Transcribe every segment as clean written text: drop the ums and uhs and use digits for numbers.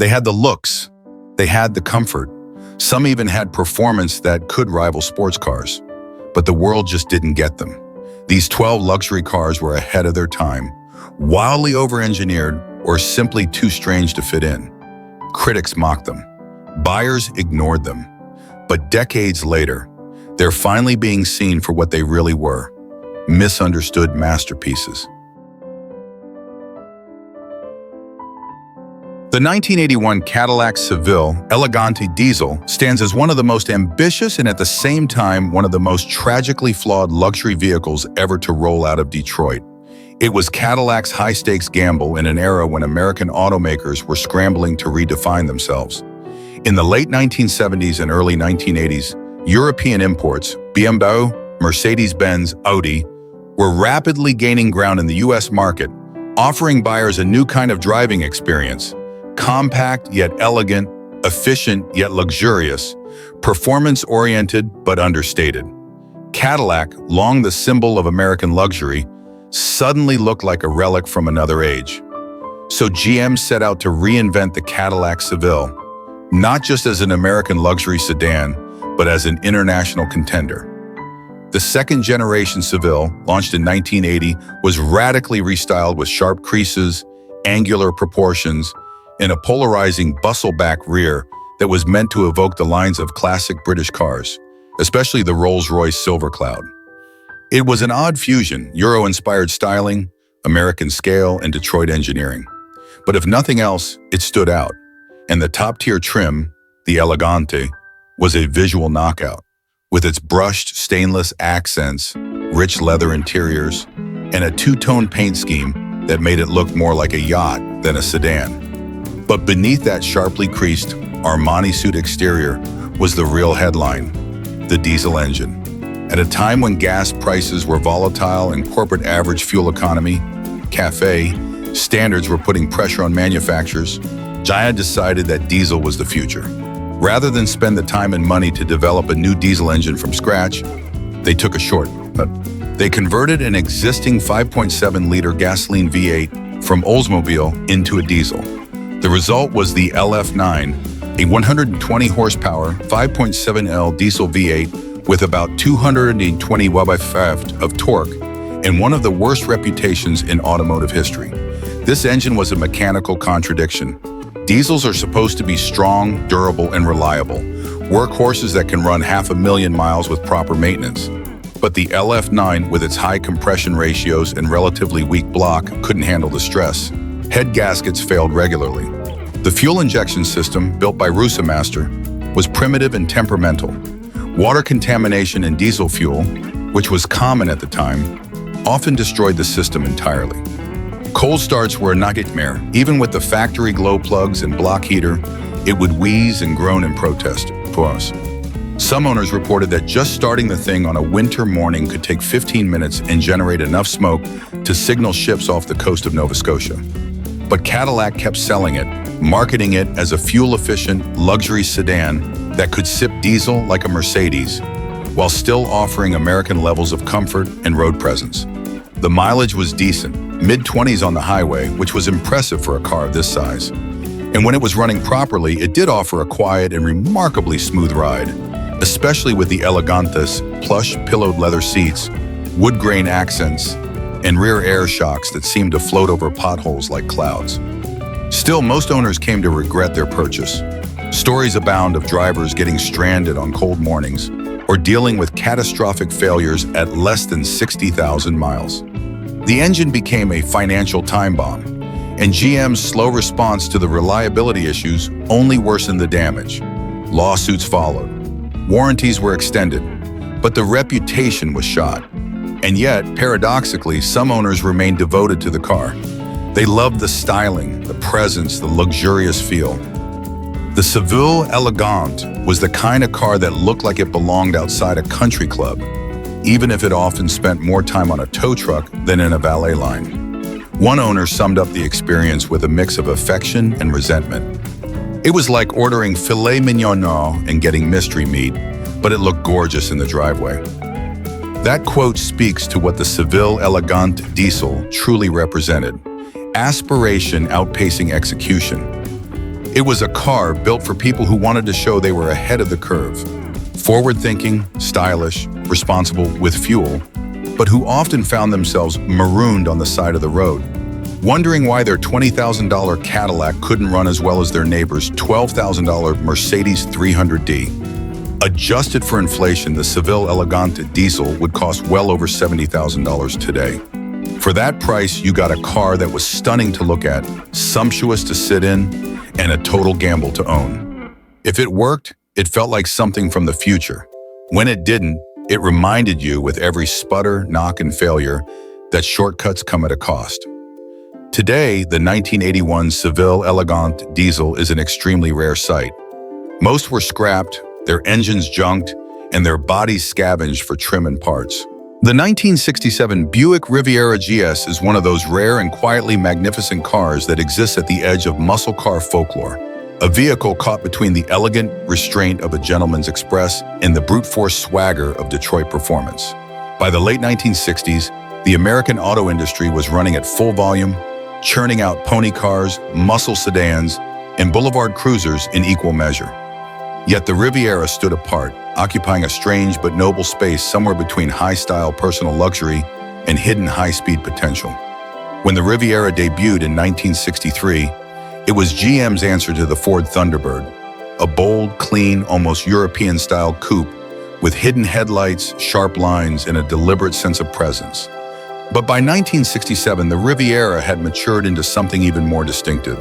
They had the looks, they had the comfort. Some even had performance that could rival sports cars. But the world just didn't get them. These 12 luxury cars were ahead of their time, wildly over-engineered or simply too strange to fit in. Critics mocked them. Buyers ignored them. But decades later, they're finally being seen for what they really were: misunderstood masterpieces. The 1981 Cadillac Seville Elegante diesel stands as one of the most ambitious and at the same time one of the most tragically flawed luxury vehicles ever to roll out of Detroit. It was Cadillac's high-stakes gamble in an era when American automakers were scrambling to redefine themselves. In the late 1970s and early 1980s, European imports, BMW, Mercedes-Benz, Audi, were rapidly gaining ground in the U.S. market, offering buyers a new kind of driving experience: compact yet elegant, efficient yet luxurious, performance-oriented but understated. Cadillac, long the symbol of American luxury, suddenly looked like a relic from another age. So GM set out to reinvent the Cadillac Seville, not just as an American luxury sedan, but as an international contender. The second-generation Seville, launched in 1980, was radically restyled with sharp creases, angular proportions, and a polarizing bustle-back rear that was meant to evoke the lines of classic British cars, especially the Rolls-Royce Silver Cloud. It was an odd fusion: Euro-inspired styling, American scale, and Detroit engineering. But if nothing else, it stood out. And the top-tier trim, the Elegante, was a visual knockout, with its brushed stainless accents, rich leather interiors, and a two-tone paint scheme that made it look more like a yacht than a sedan. But beneath that sharply creased Armani suit exterior was the real headline: the diesel engine. At a time when gas prices were volatile and corporate average fuel economy, CAFE, standards were putting pressure on manufacturers, Giant decided that diesel was the future. Rather than spend the time and money to develop a new diesel engine from scratch, they took a shortcut. They converted an existing 5.7-liter gasoline V8 from Oldsmobile into a diesel. The result was the LF9, a 120 horsepower 5.7L diesel V8 with about 220 lb-ft of torque and one of the worst reputations in automotive history. This engine was a mechanical contradiction. Diesels are supposed to be strong, durable, and reliable, workhorses that can run 500,000 miles with proper maintenance. But the LF9, with its high compression ratios and relatively weak block, couldn't handle the stress. Head gaskets failed regularly. The fuel injection system, built by Rusamaster, was primitive and temperamental. Water contamination in diesel fuel, which was common at the time, often destroyed the system entirely. Cold starts were a nightmare. Even with the factory glow plugs and block heater, it would wheeze and groan in protest. Some owners reported that just starting the thing on a winter morning could take 15 minutes and generate enough smoke to signal ships off the coast of Nova Scotia. But Cadillac kept selling it, marketing it as a fuel-efficient luxury sedan that could sip diesel like a Mercedes, while still offering American levels of comfort and road presence. The mileage was decent, mid-20s on the highway, which was impressive for a car of this size. And when it was running properly, it did offer a quiet and remarkably smooth ride, especially with the Elegante's plush pillowed leather seats, wood grain accents, and rear air shocks that seemed to float over potholes like clouds. Still, most owners came to regret their purchase. Stories abound of drivers getting stranded on cold mornings or dealing with catastrophic failures at less than 60,000 miles. The engine became a financial time bomb, and GM's slow response to the reliability issues only worsened the damage. Lawsuits followed. Warranties were extended, but the reputation was shot. And yet, paradoxically, some owners remained devoted to the car. They loved the styling, the presence, the luxurious feel. The Seville Elegante was the kind of car that looked like it belonged outside a country club, even if it often spent more time on a tow truck than in a valet line. One owner summed up the experience with a mix of affection and resentment. It was like ordering filet mignon and getting mystery meat, but it looked gorgeous in the driveway. That quote speaks to what the Seville Elegante diesel truly represented: aspiration outpacing execution. It was a car built for people who wanted to show they were ahead of the curve. Forward-thinking, stylish, responsible with fuel, but who often found themselves marooned on the side of the road, wondering why their $20,000 Cadillac couldn't run as well as their neighbor's $12,000 Mercedes 300D. Adjusted for inflation, the Seville Elegante diesel would cost well over $70,000 today. For that price, you got a car that was stunning to look at, sumptuous to sit in, and a total gamble to own. If it worked, it felt like something from the future. When it didn't, it reminded you with every sputter, knock, and failure that shortcuts come at a cost. Today, the 1981 Seville Elegante diesel is an extremely rare sight. Most were scrapped, their engines junked, and their bodies scavenged for trim and parts. The 1967 Buick Riviera GS is one of those rare and quietly magnificent cars that exists at the edge of muscle car folklore. A vehicle caught between the elegant restraint of a gentleman's express and the brute force swagger of Detroit performance. By the late 1960s, the American auto industry was running at full volume, churning out pony cars, muscle sedans, and boulevard cruisers in equal measure. Yet the Riviera stood apart, occupying a strange but noble space somewhere between high-style personal luxury and hidden high-speed potential. When the Riviera debuted in 1963, it was GM's answer to the Ford Thunderbird, a bold, clean, almost European-style coupe with hidden headlights, sharp lines, and a deliberate sense of presence. But by 1967, the Riviera had matured into something even more distinctive.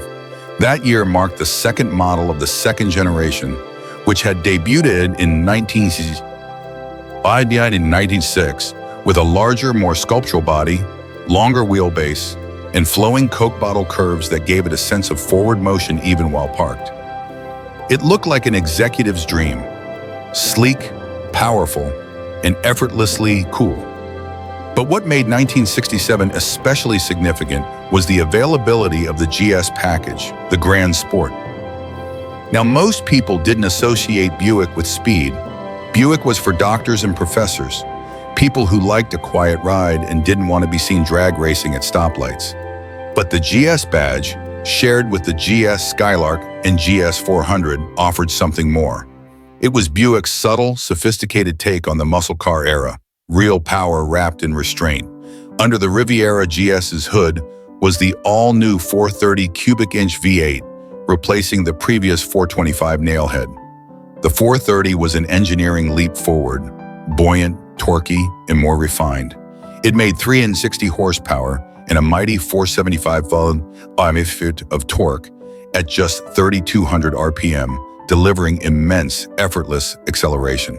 That year marked the second model of the second generation, which had debuted in 1996 with a larger, more sculptural body, longer wheelbase, and flowing Coke bottle curves that gave it a sense of forward motion even while parked. It looked like an executive's dream, sleek, powerful, and effortlessly cool. But what made 1967 especially significant was the availability of the GS package, the Grand Sport. Now, most people didn't associate Buick with speed. Buick was for doctors and professors, people who liked a quiet ride and didn't want to be seen drag racing at stoplights. But the GS badge, shared with the GS Skylark and GS 400, offered something more. It was Buick's subtle, sophisticated take on the muscle car era, real power wrapped in restraint. Under the Riviera GS's hood was the all-new 430 cubic-inch V8, replacing the previous 425 nailhead. The 430 was an engineering leap forward, buoyant, torquey, and more refined. It made 360 horsepower and a mighty 475 foot of torque at just 3,200 RPM, delivering immense, effortless acceleration.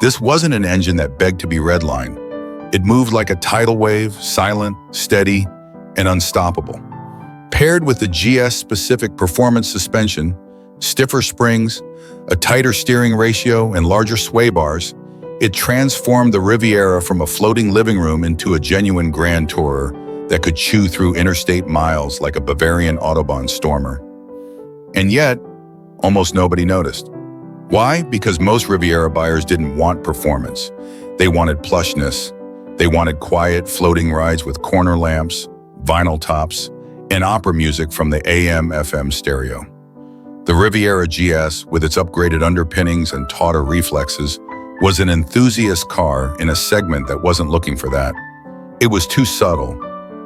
This wasn't an engine that begged to be redlined. It moved like a tidal wave, silent, steady, and unstoppable. Paired with the GS-specific performance suspension, stiffer springs, a tighter steering ratio, and larger sway bars, it transformed the Riviera from a floating living room into a genuine grand tourer that could chew through interstate miles like a Bavarian Autobahn stormer. And yet, almost nobody noticed. Why? Because most Riviera buyers didn't want performance. They wanted plushness. They wanted quiet, floating rides with corner lamps, vinyl tops, and opera music from the AM/FM stereo. The Riviera GS, with its upgraded underpinnings and tauter reflexes, was an enthusiast car in a segment that wasn't looking for that. It was too subtle,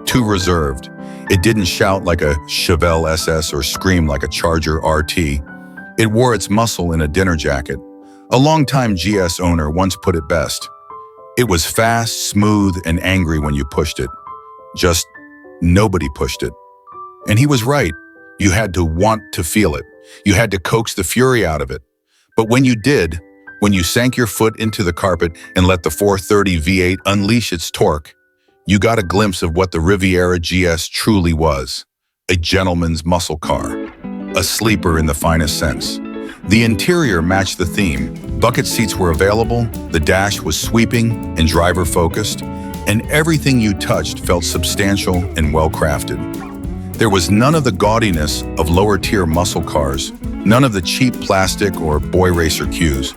too reserved. It didn't shout like a Chevelle SS or scream like a Charger RT. It wore its muscle in a dinner jacket. A longtime GS owner once put it best. It was fast, smooth, and angry when you pushed it. Just nobody pushed it. And he was right. You had to want to feel it. You had to coax the fury out of it. But when you did, when you sank your foot into the carpet and let the 430 V8 unleash its torque, you got a glimpse of what the Riviera GS truly was. A gentleman's muscle car. A sleeper in the finest sense. The interior matched the theme. Bucket seats were available, the dash was sweeping and driver-focused, and everything you touched felt substantial and well-crafted. There was none of the gaudiness of lower-tier muscle cars, none of the cheap plastic or boy racer cues.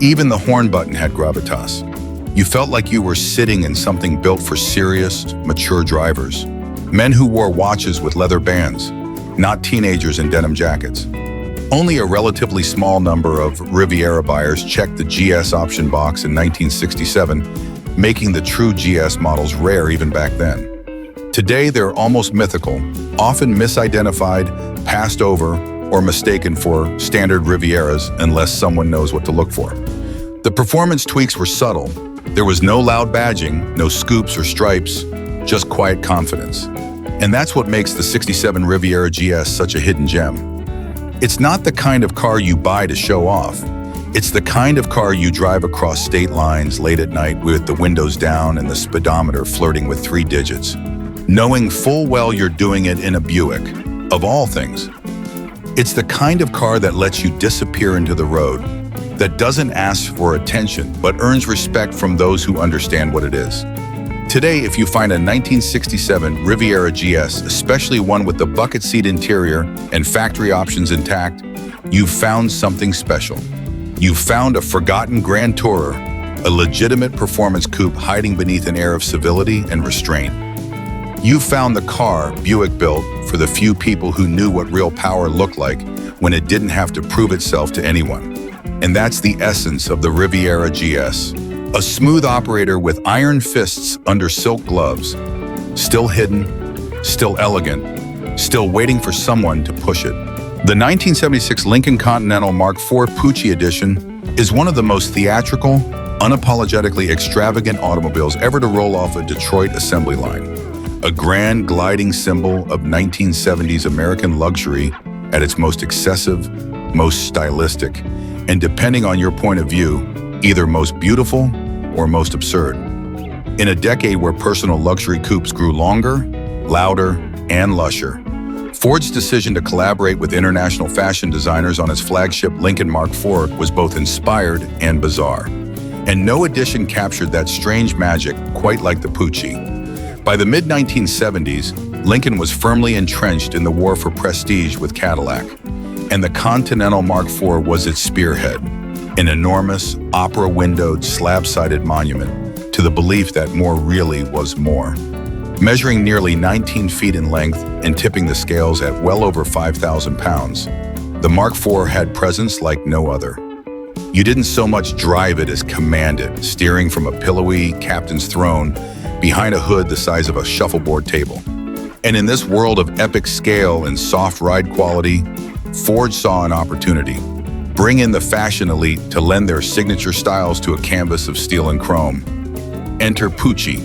Even the horn button had gravitas. You felt like you were sitting in something built for serious, mature drivers. Men who wore watches with leather bands. not teenagers in denim jackets. Only a relatively small number of Riviera buyers checked the GS option box in 1967, making the true GS models rare even back then. Today, they're almost mythical, often misidentified, passed over, or mistaken for standard Rivieras unless someone knows what to look for. The performance tweaks were subtle. There was no loud badging, no scoops or stripes, just quiet confidence. And that's what makes the '67 Riviera GS such a hidden gem. It's not the kind of car you buy to show off. It's the kind of car you drive across state lines late at night with the windows down and the speedometer flirting with 3 digits, knowing full well you're doing it in a Buick, of all things. It's the kind of car that lets you disappear into the road, that doesn't ask for attention but earns respect from those who understand what it is. Today, if you find a 1967 Riviera GS, especially one with the bucket seat interior and factory options intact, you've found something special. You've found a forgotten grand tourer, a legitimate performance coupe hiding beneath an air of civility and restraint. You've found the car Buick built for the few people who knew what real power looked like when it didn't have to prove itself to anyone. And that's the essence of the Riviera GS. A smooth operator with iron fists under silk gloves, still hidden, still elegant, still waiting for someone to push it. The 1976 Lincoln Continental Mark IV Pucci Edition is one of the most theatrical, unapologetically extravagant automobiles ever to roll off a Detroit assembly line. A grand gliding symbol of 1970s American luxury at its most excessive, most stylistic, and depending on your point of view, either most beautiful or most absurd. In a decade where personal luxury coupes grew longer, louder, and lusher, Ford's decision to collaborate with international fashion designers on its flagship Lincoln Mark IV was both inspired and bizarre. And no edition captured that strange magic quite like the Pucci. By the mid-1970s, Lincoln was firmly entrenched in the war for prestige with Cadillac, and the Continental Mark IV was its spearhead, an enormous, opera-windowed, slab-sided monument to the belief that more really was more. Measuring nearly 19 feet in length and tipping the scales at well over 5,000 pounds, the Mark IV had presence like no other. You didn't so much drive it as command it, steering from a pillowy captain's throne behind a hood the size of a shuffleboard table. And in this world of epic scale and soft ride quality, Ford saw an opportunity. Bring in the fashion elite to lend their signature styles to a canvas of steel and chrome. Enter Pucci.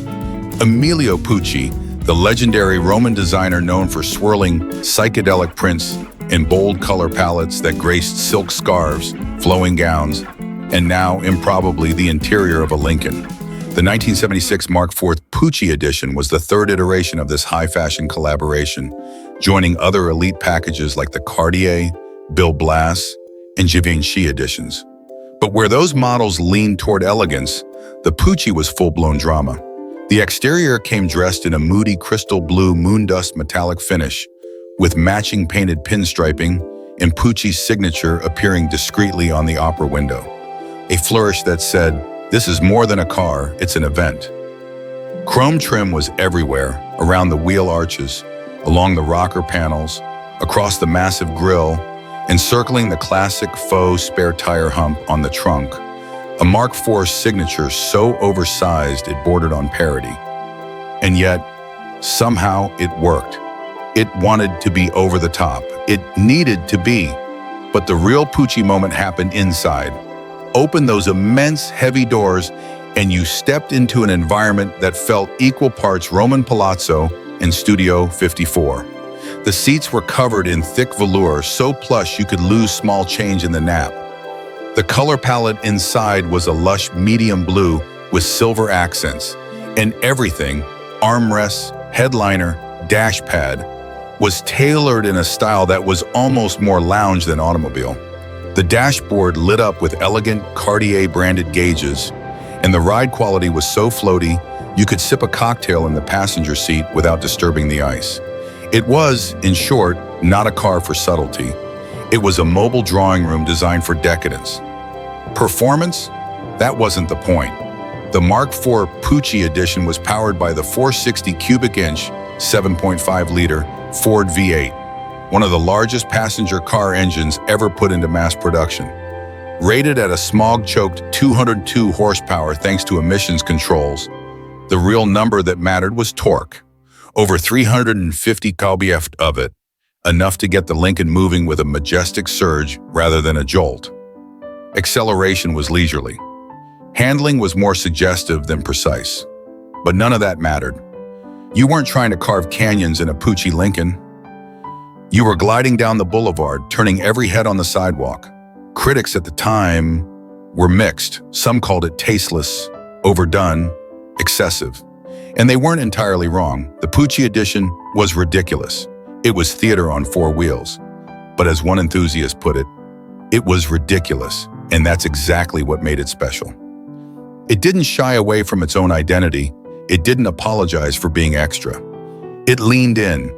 Emilio Pucci, the legendary Roman designer known for swirling psychedelic prints and bold color palettes that graced silk scarves, flowing gowns, and now improbably the interior of a Lincoln. The 1976 Mark IV Pucci edition was the third iteration of this high-fashion collaboration, joining other elite packages like the Cartier, Bill Blass, and Givenchy editions. But where those models leaned toward elegance, the Pucci was full-blown drama. The exterior came dressed in a moody crystal blue moondust metallic finish, with matching painted pinstriping and Pucci's signature appearing discreetly on the opera window. A flourish that said, "This is more than a car, it's an event." Chrome trim was everywhere, around the wheel arches, along the rocker panels, across the massive grille, encircling the classic faux spare tire hump on the trunk, a Mark IV signature so oversized it bordered on parody. And yet, somehow it worked. It wanted to be over the top. It needed to be. But the real Pucci moment happened inside. Open those immense, heavy doors, and you stepped into an environment that felt equal parts Roman Palazzo and Studio 54. The seats were covered in thick velour, so plush you could lose small change in the nap. The color palette inside was a lush medium blue with silver accents, and everything, armrests, headliner, dash pad, was tailored in a style that was almost more lounge than automobile. The dashboard lit up with elegant Cartier-branded gauges, and the ride quality was so floaty you could sip a cocktail in the passenger seat without disturbing the ice. It was, in short, not a car for subtlety. It was a mobile drawing room designed for decadence. Performance? That wasn't the point. The Mark IV Pucci edition was powered by the 460 cubic inch, 7.5-liter Ford V8. one of the largest passenger car engines ever put into mass production. Rated at a smog-choked 202 horsepower thanks to emissions controls, the real number that mattered was torque. Over 350 lb-ft of it, enough to get the Lincoln moving with a majestic surge rather than a jolt. Acceleration was leisurely. Handling was more suggestive than precise. But none of that mattered. You weren't trying to carve canyons in a Pucci Lincoln. You were gliding down the boulevard, turning every head on the sidewalk. Critics at the time were mixed. Some called it tasteless, overdone, excessive. And they weren't entirely wrong. The Pucci edition was ridiculous. It was theater on four wheels. But as one enthusiast put it was ridiculous, and that's exactly what made it special. It didn't shy away from its own identity. It didn't apologize for being extra. It leaned in,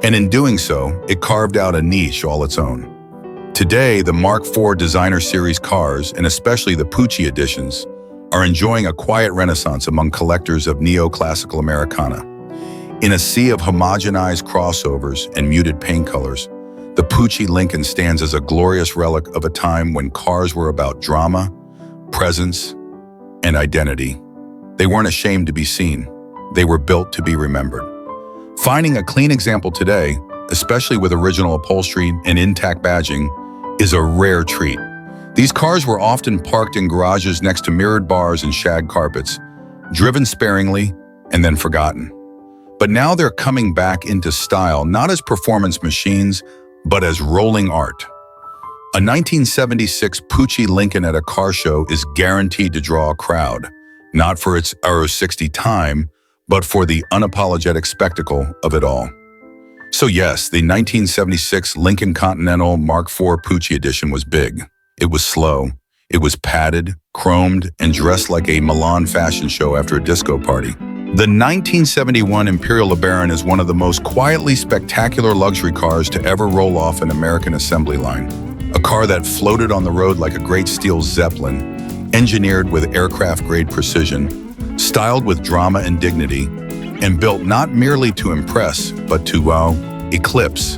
and in doing so, it carved out a niche all its own. Today, the Mark IV designer series cars, and especially the Pucci editions, are enjoying a quiet renaissance among collectors of neoclassical Americana. In a sea of homogenized crossovers and muted paint colors, the Pucci Lincoln stands as a glorious relic of a time when cars were about drama, presence, and identity. They weren't ashamed to be seen. They were built to be remembered. Finding a clean example today, especially with original upholstery and intact badging, is a rare treat. These cars were often parked in garages next to mirrored bars and shag carpets, driven sparingly and then forgotten. But now they're coming back into style, not as performance machines, but as rolling art. A 1976 Pucci Lincoln at a car show is guaranteed to draw a crowd, not for its Euro 60 time, but for the unapologetic spectacle of it all. So yes, the 1976 Lincoln Continental Mark IV Pucci edition was big. It was slow. It was padded, chromed, and dressed like a Milan fashion show after a disco party. The 1971 Imperial LeBaron is one of the most quietly spectacular luxury cars to ever roll off an American assembly line. A car that floated on the road like a great steel zeppelin, engineered with aircraft-grade precision, styled with drama and dignity, and built not merely to impress, but to, eclipse.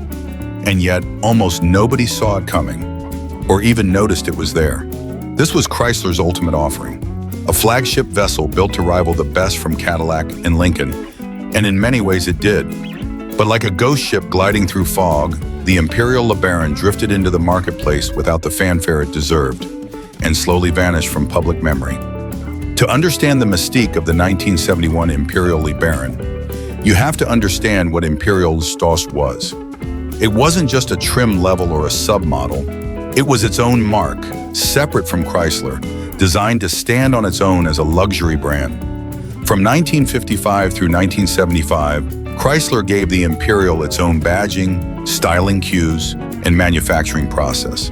And yet, almost nobody saw it coming, or even noticed it was there. This was Chrysler's ultimate offering, a flagship vessel built to rival the best from Cadillac and Lincoln, and in many ways it did. But like a ghost ship gliding through fog, the Imperial LeBaron drifted into the marketplace without the fanfare it deserved, and slowly vanished from public memory. To understand the mystique of the 1971 Imperial LeBaron, you have to understand what Imperial Stost was. It wasn't just a trim level or a submodel. It was its own mark, separate from Chrysler, designed to stand on its own as a luxury brand. From 1955 through 1975, Chrysler gave the Imperial its own badging, styling cues, and manufacturing process.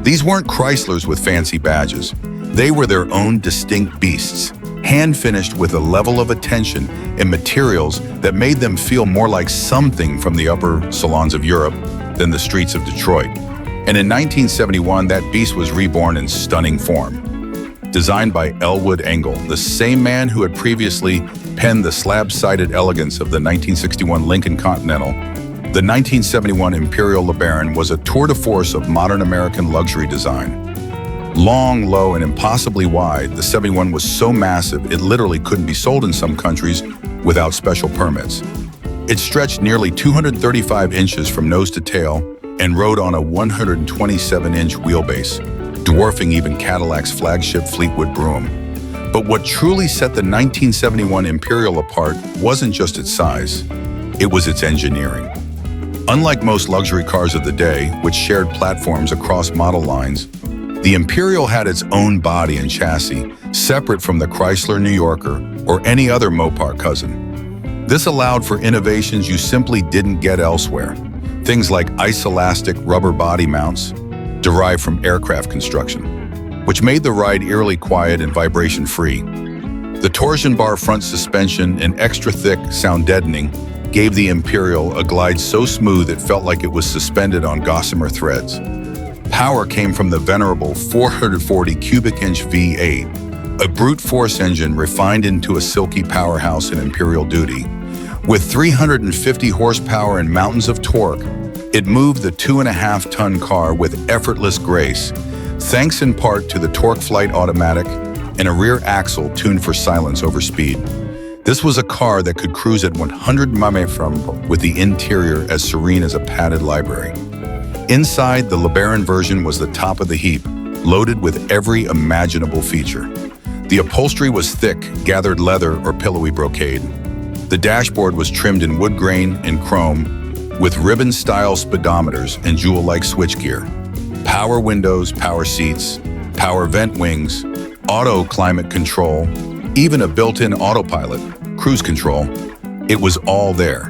These weren't Chryslers with fancy badges. They were their own distinct beasts, hand-finished with a level of attention and materials that made them feel more like something from the upper salons of Europe than the streets of Detroit. And in 1971, that beast was reborn in stunning form. Designed by Elwood Engel, the same man who had previously penned the slab-sided elegance of the 1961 Lincoln Continental, the 1971 Imperial LeBaron was a tour de force of modern American luxury design. Long, low, and impossibly wide, the 71 was so massive it literally couldn't be sold in some countries without special permits. It stretched nearly 235 inches from nose to tail and rode on a 127-inch wheelbase, dwarfing even Cadillac's flagship Fleetwood Brougham. But what truly set the 1971 Imperial apart wasn't just its size, it was its engineering. Unlike most luxury cars of the day, which shared platforms across model lines, the Imperial had its own body and chassis, separate from the Chrysler New Yorker or any other Mopar cousin. This allowed for innovations you simply didn't get elsewhere. Things like ice-elastic rubber body mounts, derived from aircraft construction, which made the ride eerily quiet and vibration-free. The torsion bar front suspension and extra-thick, sound-deadening gave the Imperial a glide so smooth it felt like it was suspended on gossamer threads. Power came from the venerable 440 cubic inch V8, a brute force engine refined into a silky powerhouse in Imperial duty. With 350 horsepower and mountains of torque, It moved the 2.5-ton car with effortless grace, thanks in part to the Torque Flight automatic and a rear axle tuned for silence over speed. This was a car that could cruise at 100 mph with the interior as serene as a padded library. Inside, the LeBaron version was the top of the heap, loaded with every imaginable feature. The upholstery was thick, gathered leather or pillowy brocade. The dashboard was trimmed in wood grain and chrome, with ribbon-style speedometers and jewel-like switchgear. Power windows, power seats, power vent wings, auto climate control, even a built-in autopilot, cruise control. It was all there.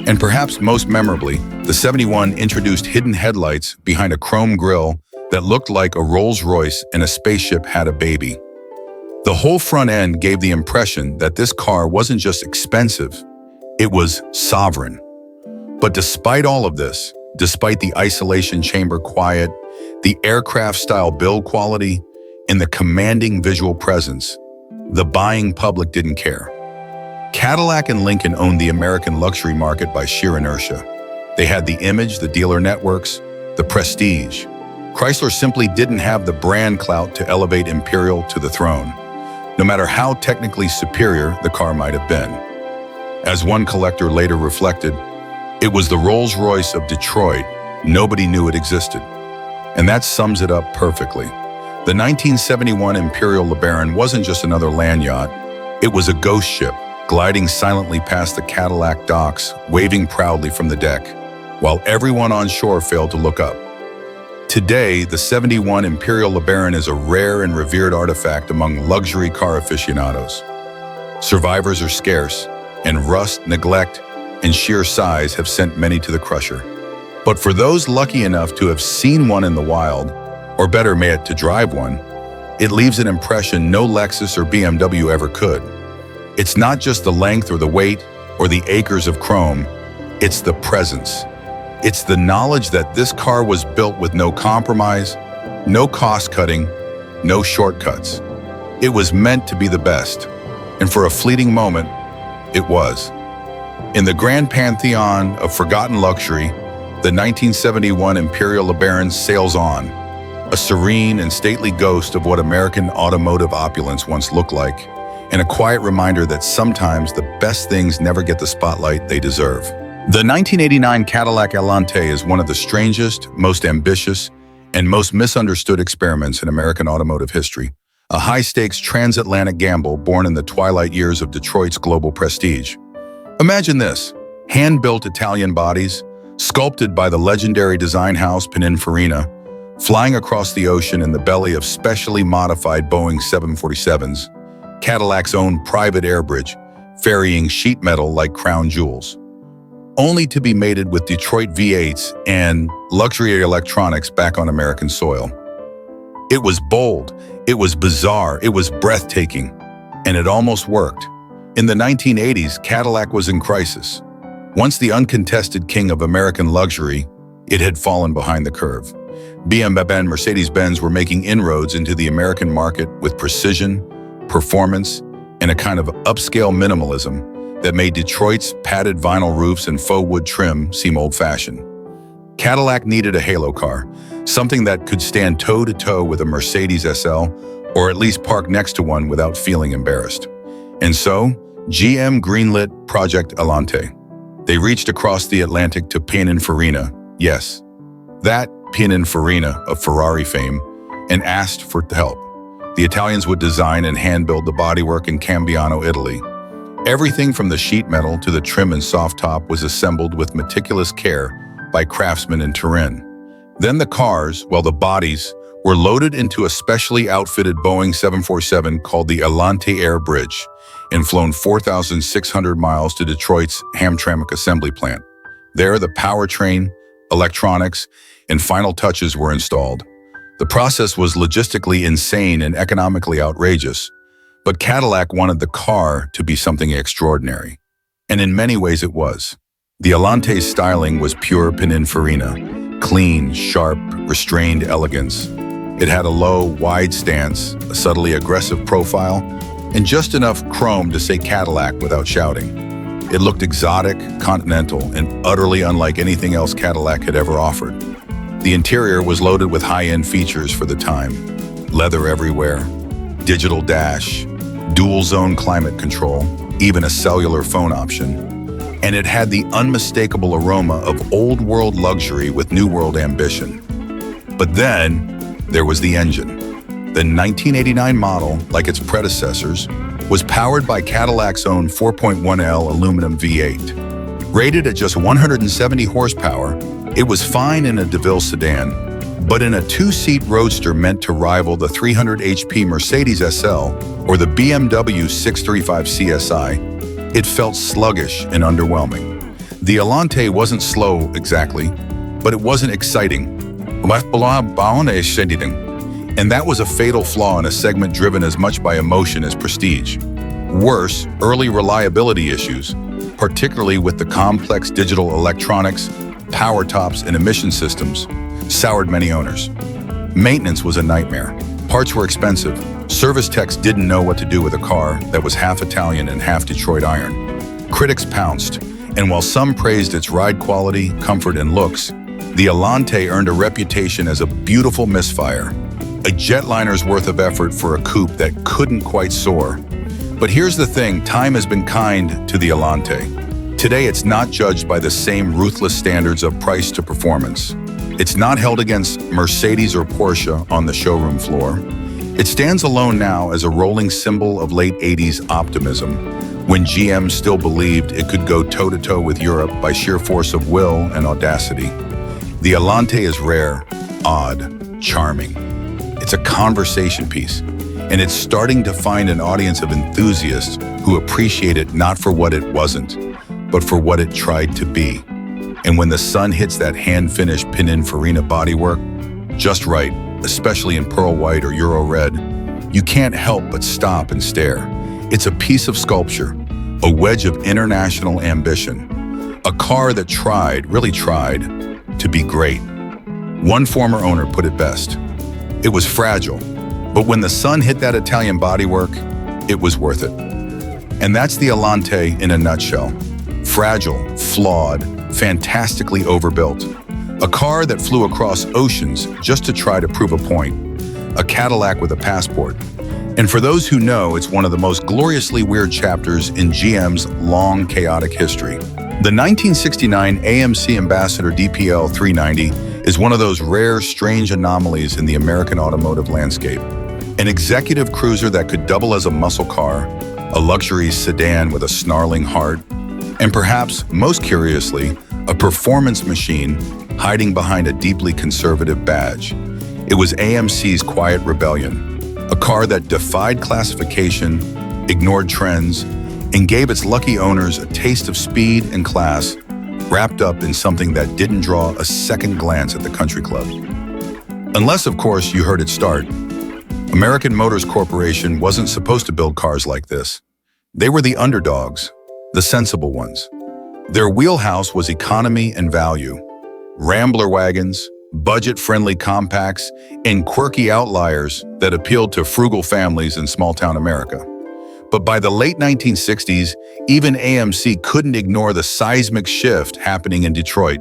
And perhaps most memorably, the 71 introduced hidden headlights behind a chrome grille that looked like a Rolls-Royce and a spaceship had a baby. The whole front end gave the impression that this car wasn't just expensive, it was sovereign. But despite all of this, despite the isolation chamber quiet, the aircraft-style build quality, and the commanding visual presence, the buying public didn't care. Cadillac and Lincoln owned the American luxury market by sheer inertia. They had the image, the dealer networks, the prestige. Chrysler simply didn't have the brand clout to elevate Imperial to the throne, no matter how technically superior the car might have been. As one collector later reflected, it was the Rolls-Royce of Detroit. Nobody knew it existed. And that sums it up perfectly. The 1971 Imperial LeBaron wasn't just another land yacht. It was a ghost ship, gliding silently past the Cadillac docks, waving proudly from the deck, while everyone on shore failed to look up. Today, the 71 Imperial LeBaron is a rare and revered artifact among luxury car aficionados. Survivors are scarce, and rust, neglect, and sheer size have sent many to the crusher. But for those lucky enough to have seen one in the wild, or better yet, to drive one, it leaves an impression no Lexus or BMW ever could. It's not just the length or the weight or the acres of chrome, it's the presence. It's the knowledge that this car was built with no compromise, no cost-cutting, no shortcuts. It was meant to be the best, and for a fleeting moment, it was. In the grand pantheon of forgotten luxury, the 1971 Imperial LeBaron sails on, a serene and stately ghost of what American automotive opulence once looked like, and a quiet reminder that sometimes the best things never get the spotlight they deserve. The 1989 Cadillac Allante is one of the strangest, most ambitious, and most misunderstood experiments in American automotive history, a high-stakes transatlantic gamble born in the twilight years of Detroit's global prestige. Imagine this: hand-built Italian bodies, sculpted by the legendary design house Pininfarina, flying across the ocean in the belly of specially modified Boeing 747s, Cadillac's own private air bridge, ferrying sheet metal like crown jewels, only to be mated with Detroit V8s and luxury electronics back on American soil. It was bold, it was bizarre, it was breathtaking, and it almost worked. In the 1980s, Cadillac was in crisis. Once the uncontested king of American luxury, it had fallen behind the curve. BMW and Mercedes-Benz were making inroads into the American market with precision, performance, and a kind of upscale minimalism that made Detroit's padded vinyl roofs and faux wood trim seem old-fashioned. Cadillac needed a halo car, something that could stand toe-to-toe with a Mercedes SL, or at least park next to one without feeling embarrassed. And so, GM greenlit Project Allante. They reached across the Atlantic to Pininfarina, yes, that Pininfarina of Ferrari fame, and asked for help. The Italians would design and hand-build the bodywork in Cambiano, Italy. Everything from the sheet metal to the trim and soft top was assembled with meticulous care by craftsmen in Turin. Then the cars, well, the bodies, were loaded into a specially outfitted Boeing 747 called the Allante Air Bridge and flown 4,600 miles to Detroit's Hamtramck assembly plant. There, the powertrain, electronics, and final touches were installed. The process was logistically insane and economically outrageous, but Cadillac wanted the car to be something extraordinary. And in many ways it was. The Allante's styling was pure Pininfarina, clean, sharp, restrained elegance. It had a low, wide stance, a subtly aggressive profile, and just enough chrome to say Cadillac without shouting. It looked exotic, continental, and utterly unlike anything else Cadillac had ever offered. The interior was loaded with high-end features for the time. Leather everywhere, digital dash, dual-zone climate control, even a cellular phone option. And it had the unmistakable aroma of old-world luxury with new-world ambition. But then, there was the engine. The 1989 model, like its predecessors, was powered by Cadillac's own 4.1L aluminum V8. Rated at just 170 horsepower, it was fine in a DeVille sedan, but in a two-seat roadster meant to rival the 300 HP Mercedes SL or the BMW 635 CSI, it felt sluggish and underwhelming. The Allante wasn't slow exactly, but it wasn't exciting. And that was a fatal flaw in a segment driven as much by emotion as prestige. Worse, early reliability issues, particularly with the complex digital electronics, power tops, and emission systems, soured many owners. Maintenance was a nightmare. Parts were expensive. Service techs didn't know what to do with a car that was half Italian and half Detroit iron. Critics pounced, and while some praised its ride quality, comfort, and looks, the Allante earned a reputation as a beautiful misfire, a jetliner's worth of effort for a coupe that couldn't quite soar. But here's the thing, time has been kind to the Allante. Today, it's not judged by the same ruthless standards of price to performance. It's not held against Mercedes or Porsche on the showroom floor. It stands alone now as a rolling symbol of late 80s optimism, when GM still believed it could go toe-to-toe with Europe by sheer force of will and audacity. The Allante is rare, odd, charming. It's a conversation piece, and it's starting to find an audience of enthusiasts who appreciate it not for what it wasn't, but for what it tried to be. And when the sun hits that hand-finished Pininfarina bodywork, just right, especially in pearl white or Euro red, you can't help but stop and stare. It's a piece of sculpture, a wedge of international ambition, a car that tried, really tried, to be great. One former owner put it best. It was fragile, but when the sun hit that Italian bodywork, it was worth it. And that's the Allante in a nutshell. Fragile, flawed, fantastically overbuilt. A car that flew across oceans just to try to prove a point. A Cadillac with a passport. And for those who know, it's one of the most gloriously weird chapters in GM's long, chaotic history. The 1969 AMC Ambassador DPL 390 is one of those rare, strange anomalies in the American automotive landscape. An executive cruiser that could double as a muscle car, a luxury sedan with a snarling heart, and perhaps, most curiously, a performance machine hiding behind a deeply conservative badge. It was AMC's quiet rebellion, a car that defied classification, ignored trends, and gave its lucky owners a taste of speed and class, wrapped up in something that didn't draw a second glance at the country club. Unless, of course, you heard it start. American Motors Corporation wasn't supposed to build cars like this. They were the underdogs, the sensible ones. Their wheelhouse was economy and value. Rambler wagons, budget-friendly compacts, and quirky outliers that appealed to frugal families in small-town America. But by the late 1960s, even AMC couldn't ignore the seismic shift happening in Detroit.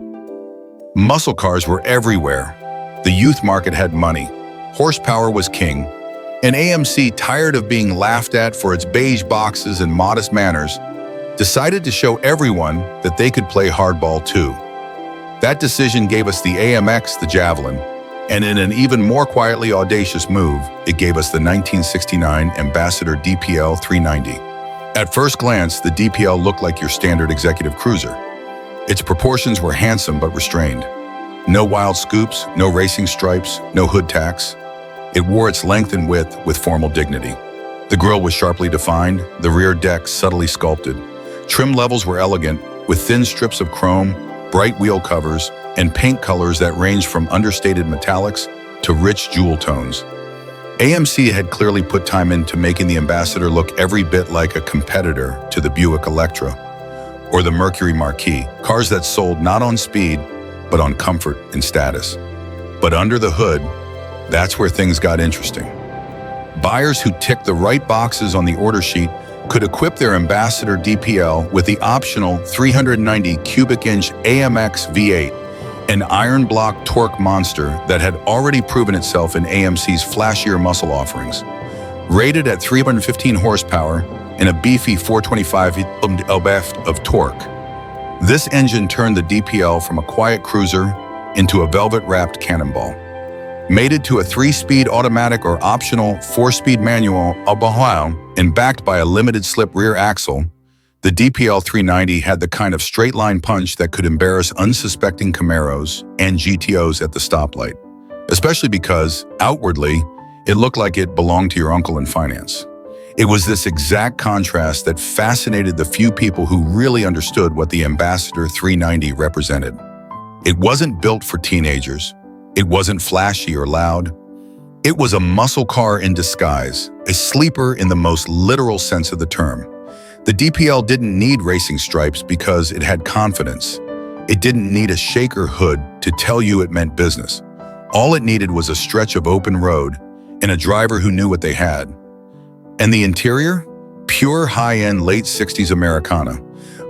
Muscle cars were everywhere. The youth market had money. Horsepower was king. And AMC, tired of being laughed at for its beige boxes and modest manners, decided to show everyone that they could play hardball too. That decision gave us the AMX, the Javelin, and in an even more quietly audacious move, it gave us the 1969 Ambassador DPL 390. At first glance, the DPL looked like your standard executive cruiser. Its proportions were handsome but restrained. No wild scoops, no racing stripes, no hood tacks. It wore its length and width with formal dignity. The grille was sharply defined, the rear deck subtly sculpted. Trim levels were elegant, with thin strips of chrome, bright wheel covers, and paint colors that ranged from understated metallics to rich jewel tones. AMC had clearly put time into making the Ambassador look every bit like a competitor to the Buick Electra or the Mercury Marquis, cars that sold not on speed, but on comfort and status. But under the hood, that's where things got interesting. Buyers who ticked the right boxes on the order sheet could equip their Ambassador DPL with the optional 390 cubic inch AMX V8, an iron block torque monster that had already proven itself in AMC's flashier muscle offerings. Rated at 315 horsepower and a beefy 425 lb of torque, this engine turned the DPL from a quiet cruiser into a velvet-wrapped cannonball. Mated to a 3-speed automatic or optional 4-speed manual and backed by a limited-slip rear axle, the DPL 390 had the kind of straight-line punch that could embarrass unsuspecting Camaros and GTOs at the stoplight, especially because, outwardly, it looked like it belonged to your uncle in finance. It was this exact contrast that fascinated the few people who really understood what the Ambassador 390 represented. It wasn't built for teenagers. It wasn't flashy or loud. It was a muscle car in disguise, a sleeper in the most literal sense of the term. The DPL didn't need racing stripes because it had confidence. It didn't need a shaker hood to tell you it meant business. All it needed was a stretch of open road and a driver who knew what they had. And the interior? Pure high-end late 60s Americana.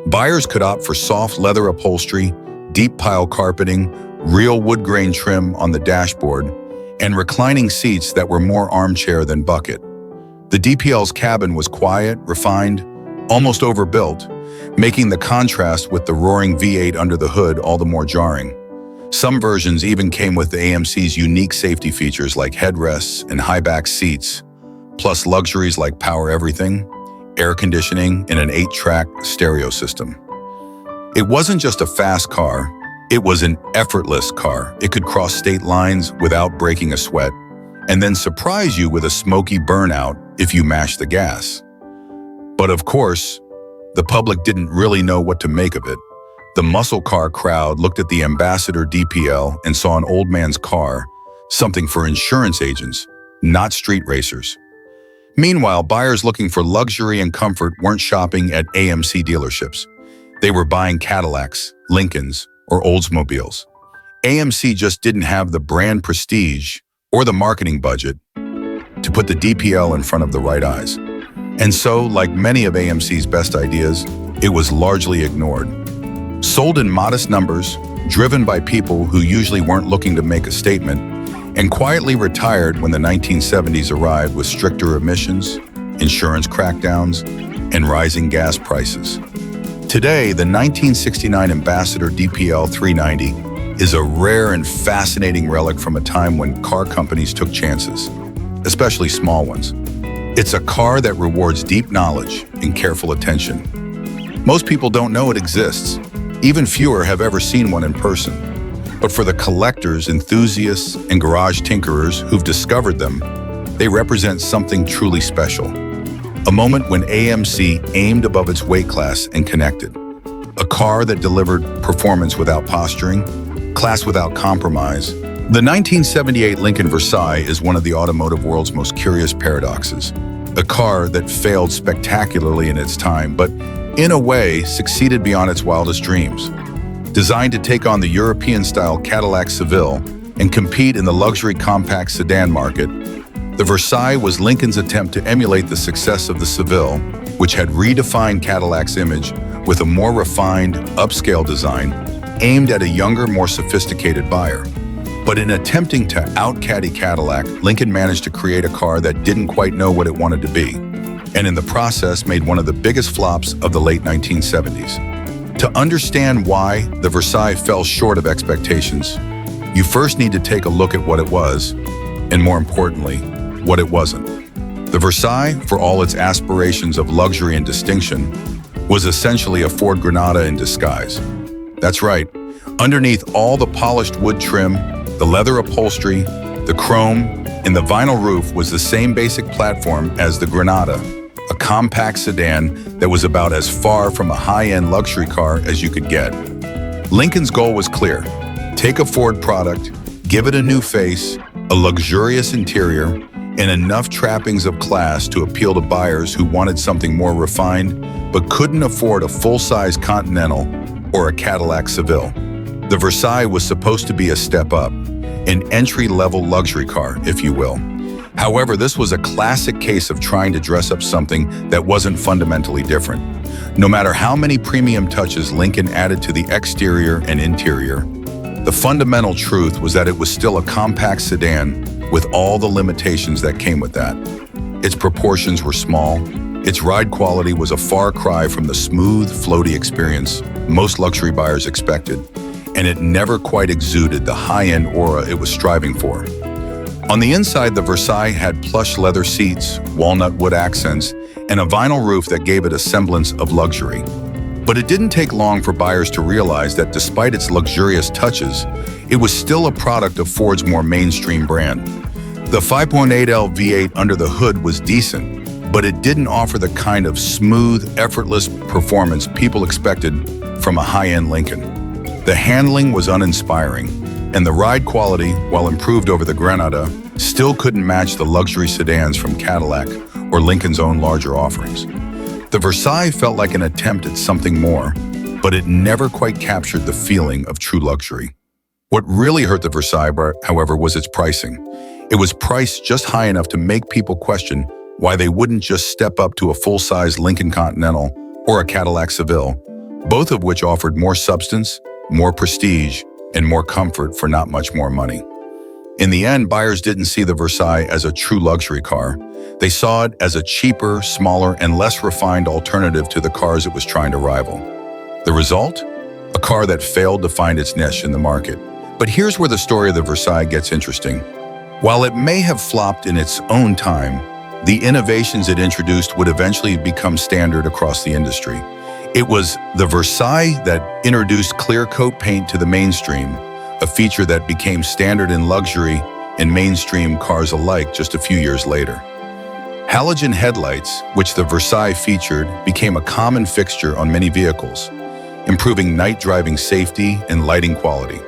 Buyers could opt for soft leather upholstery, deep pile carpeting, real wood grain trim on the dashboard, and reclining seats that were more armchair than bucket. The DPL's cabin was quiet, refined, almost overbuilt, making the contrast with the roaring V8 under the hood all the more jarring. Some versions even came with the AMC's unique safety features like headrests and high-back seats, plus luxuries like power everything, air conditioning, and an 8-track stereo system. It wasn't just a fast car, it was an effortless car. It could cross state lines without breaking a sweat, and then surprise you with a smoky burnout if you mashed the gas. But of course, the public didn't really know what to make of it. The muscle car crowd looked at the Ambassador DPL and saw an old man's car, something for insurance agents, not street racers. Meanwhile, buyers looking for luxury and comfort weren't shopping at AMC dealerships. They were buying Cadillacs, Lincolns, or Oldsmobiles. AMC just didn't have the brand prestige or the marketing budget to put the DPL in front of the right eyes. And so, like many of AMC's best ideas, it was largely ignored. Sold in modest numbers, driven by people who usually weren't looking to make a statement, and quietly retired when the 1970s arrived with stricter emissions, insurance crackdowns, and rising gas prices. Today, the 1969 Ambassador DPL 390 is a rare and fascinating relic from a time when car companies took chances, especially small ones. It's a car that rewards deep knowledge and careful attention. Most people don't know it exists. Even fewer have ever seen one in person. But for the collectors, enthusiasts, and garage tinkerers who've discovered them, they represent something truly special. A moment when AMC aimed above its weight class and connected. A car that delivered performance without posturing, class without compromise. The 1978 Lincoln Versailles is one of the automotive world's most curious paradoxes. A car that failed spectacularly in its time, but in a way succeeded beyond its wildest dreams. Designed to take on the European-style Cadillac Seville and compete in the luxury compact sedan market, the Versailles was Lincoln's attempt to emulate the success of the Seville, which had redefined Cadillac's image with a more refined, upscale design aimed at a younger, more sophisticated buyer. But in attempting to out-caddy Cadillac, Lincoln managed to create a car that didn't quite know what it wanted to be, and in the process made one of the biggest flops of the late 1970s. To understand why the Versailles fell short of expectations, you first need to take a look at what it was, and more importantly, what it wasn't. The Versailles, for all its aspirations of luxury and distinction, was essentially a Ford Granada in disguise. That's right, underneath all the polished wood trim, the leather upholstery, the chrome, and the vinyl roof was the same basic platform as the Granada, a compact sedan that was about as far from a high-end luxury car as you could get. Lincoln's goal was clear. Take a Ford product, give it a new face, a luxurious interior, and enough trappings of class to appeal to buyers who wanted something more refined but couldn't afford a full-size Continental or a Cadillac Seville. The Versailles was supposed to be a step up, an entry-level luxury car, if you will. However, this was a classic case of trying to dress up something that wasn't fundamentally different. No matter how many premium touches Lincoln added to the exterior and interior, the fundamental truth was that it was still a compact sedan with all the limitations that came with that. Its proportions were small, its ride quality was a far cry from the smooth, floaty experience most luxury buyers expected, and it never quite exuded the high-end aura it was striving for. On the inside, the Versailles had plush leather seats, walnut wood accents, and a vinyl roof that gave it a semblance of luxury. But it didn't take long for buyers to realize that despite its luxurious touches, it was still a product of Ford's more mainstream brand. The 5.8L V8 under the hood was decent, but it didn't offer the kind of smooth, effortless performance people expected from a high-end Lincoln. The handling was uninspiring, and the ride quality, while improved over the Granada, still couldn't match the luxury sedans from Cadillac or Lincoln's own larger offerings. The Versailles felt like an attempt at something more, but it never quite captured the feeling of true luxury. What really hurt the Versailles, however, was its pricing. It was priced just high enough to make people question why they wouldn't just step up to a full-size Lincoln Continental or a Cadillac Seville, both of which offered more substance, more prestige, and more comfort for not much more money. In the end, buyers didn't see the Versailles as a true luxury car. They saw it as a cheaper, smaller, and less refined alternative to the cars it was trying to rival. The result? A car that failed to find its niche in the market. But here's where the story of the Versailles gets interesting. While it may have flopped in its own time, the innovations it introduced would eventually become standard across the industry. It was the Versailles that introduced clear coat paint to the mainstream, a feature that became standard in luxury and mainstream cars alike just a few years later. Halogen headlights, which the Versailles featured, became a common fixture on many vehicles, improving night driving safety and lighting quality.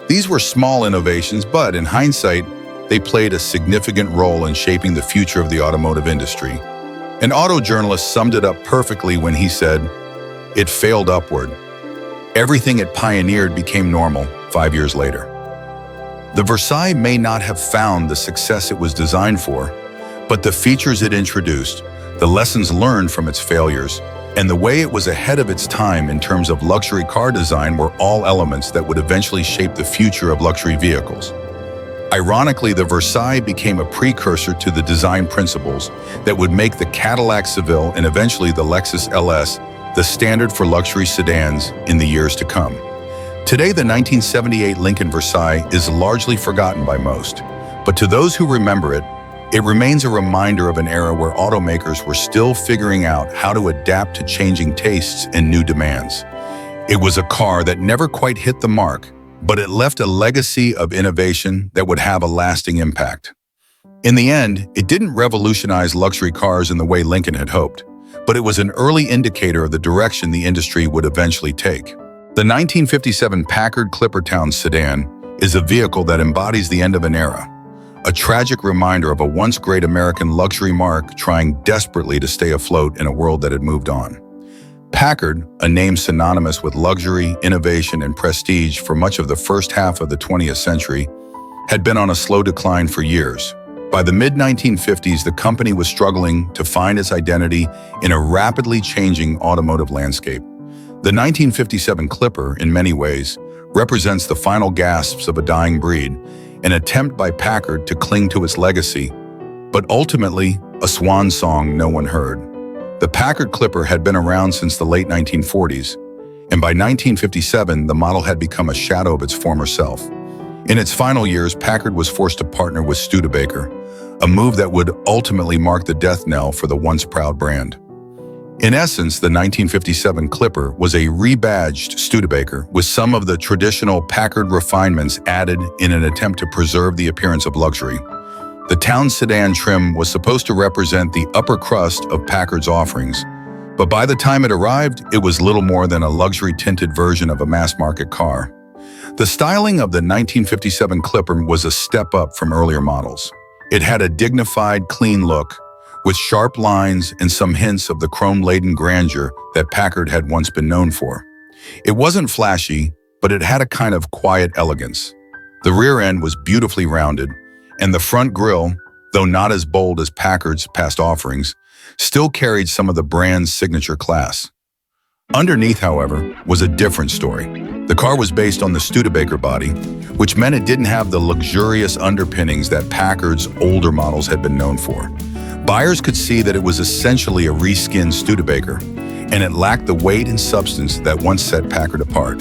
These were small innovations, but in hindsight, they played a significant role in shaping the future of the automotive industry. An auto journalist summed it up perfectly when he said, "It failed upward. Everything it pioneered became normal 5 years later." The Versailles may not have found the success it was designed for, but the features it introduced, the lessons learned from its failures, and the way it was ahead of its time in terms of luxury car design were all elements that would eventually shape the future of luxury vehicles. Ironically, the Versailles became a precursor to the design principles that would make the Cadillac Seville and eventually the Lexus LS the standard for luxury sedans in the years to come. Today, the 1978 Lincoln Versailles is largely forgotten by most, but to those who remember it, it remains a reminder of an era where automakers were still figuring out how to adapt to changing tastes and new demands. It was a car that never quite hit the mark, but it left a legacy of innovation that would have a lasting impact. In the end, it didn't revolutionize luxury cars in the way Lincoln had hoped, but it was an early indicator of the direction the industry would eventually take. The 1957 Packard Clipper Town sedan is a vehicle that embodies the end of an era, a tragic reminder of a once great American luxury marque trying desperately to stay afloat in a world that had moved on. Packard, a name synonymous with luxury, innovation, and prestige for much of the first half of the 20th century, had been on a slow decline for years. By the mid-1950s, the company was struggling to find its identity in a rapidly changing automotive landscape. The 1957 Clipper, in many ways, represents the final gasps of a dying breed, an attempt by Packard to cling to its legacy, but ultimately a swan song no one heard. The Packard Clipper had been around since the late 1940s, and by 1957, the model had become a shadow of its former self. In its final years, Packard was forced to partner with Studebaker, a move that would ultimately mark the death knell for the once proud brand. In essence, the 1957 Clipper was a rebadged Studebaker with some of the traditional Packard refinements added in an attempt to preserve the appearance of luxury. The town sedan trim was supposed to represent the upper crust of Packard's offerings, but by the time it arrived, it was little more than a luxury-tinted version of a mass-market car. The styling of the 1957 Clipper was a step up from earlier models. It had a dignified, clean look, with sharp lines and some hints of the chrome-laden grandeur that Packard had once been known for. It wasn't flashy, but it had a kind of quiet elegance. The rear end was beautifully rounded, and the front grille, though not as bold as Packard's past offerings, still carried some of the brand's signature class. Underneath, however, was a different story. The car was based on the Studebaker body, which meant it didn't have the luxurious underpinnings that Packard's older models had been known for. Buyers could see that it was essentially a reskinned Studebaker, and it lacked the weight and substance that once set Packard apart.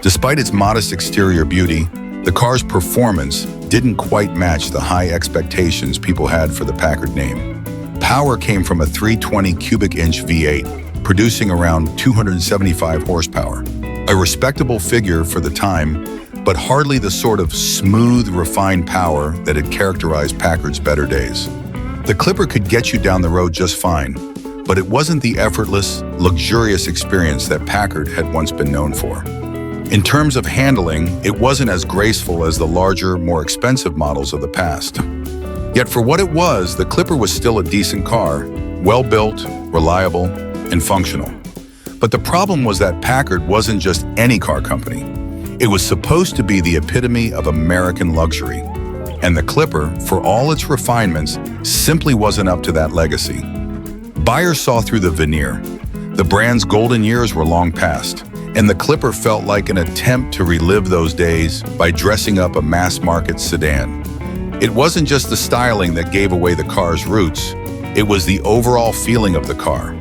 Despite its modest exterior beauty, the car's performance didn't quite match the high expectations people had for the Packard name. Power came from a 320 cubic inch V8, producing around 275 horsepower. A respectable figure for the time, but hardly the sort of smooth, refined power that had characterized Packard's better days. The Clipper could get you down the road just fine, but it wasn't the effortless, luxurious experience that Packard had once been known for. In terms of handling, it wasn't as graceful as the larger, more expensive models of the past. Yet for what it was, the Clipper was still a decent car, well-built, reliable, and functional. But the problem was that Packard wasn't just any car company. It was supposed to be the epitome of American luxury. And the Clipper, for all its refinements, simply wasn't up to that legacy. Buyers saw through the veneer. The brand's golden years were long past, and the Clipper felt like an attempt to relive those days by dressing up a mass-market sedan. It wasn't just the styling that gave away the car's roots, it was the overall feeling of the car.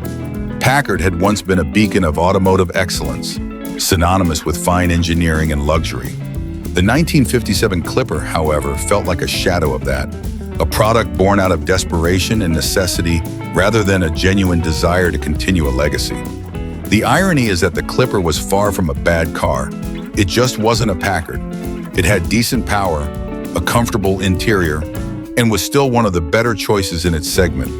Packard had once been a beacon of automotive excellence, synonymous with fine engineering and luxury. The 1957 Clipper, however, felt like a shadow of that, a product born out of desperation and necessity rather than a genuine desire to continue a legacy. The irony is that the Clipper was far from a bad car. It just wasn't a Packard. It had decent power, a comfortable interior, and was still one of the better choices in its segment.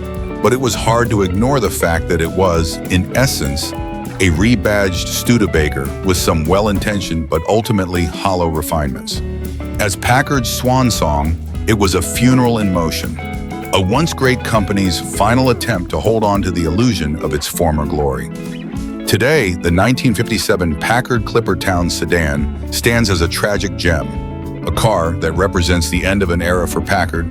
But it was hard to ignore the fact that it was, in essence, a rebadged Studebaker with some well-intentioned but ultimately hollow refinements. As Packard's swan song, it was a funeral in motion, a once great company's final attempt to hold on to the illusion of its former glory. Today, the 1957 Packard Clipper Town sedan stands as a tragic gem, a car that represents the end of an era for Packard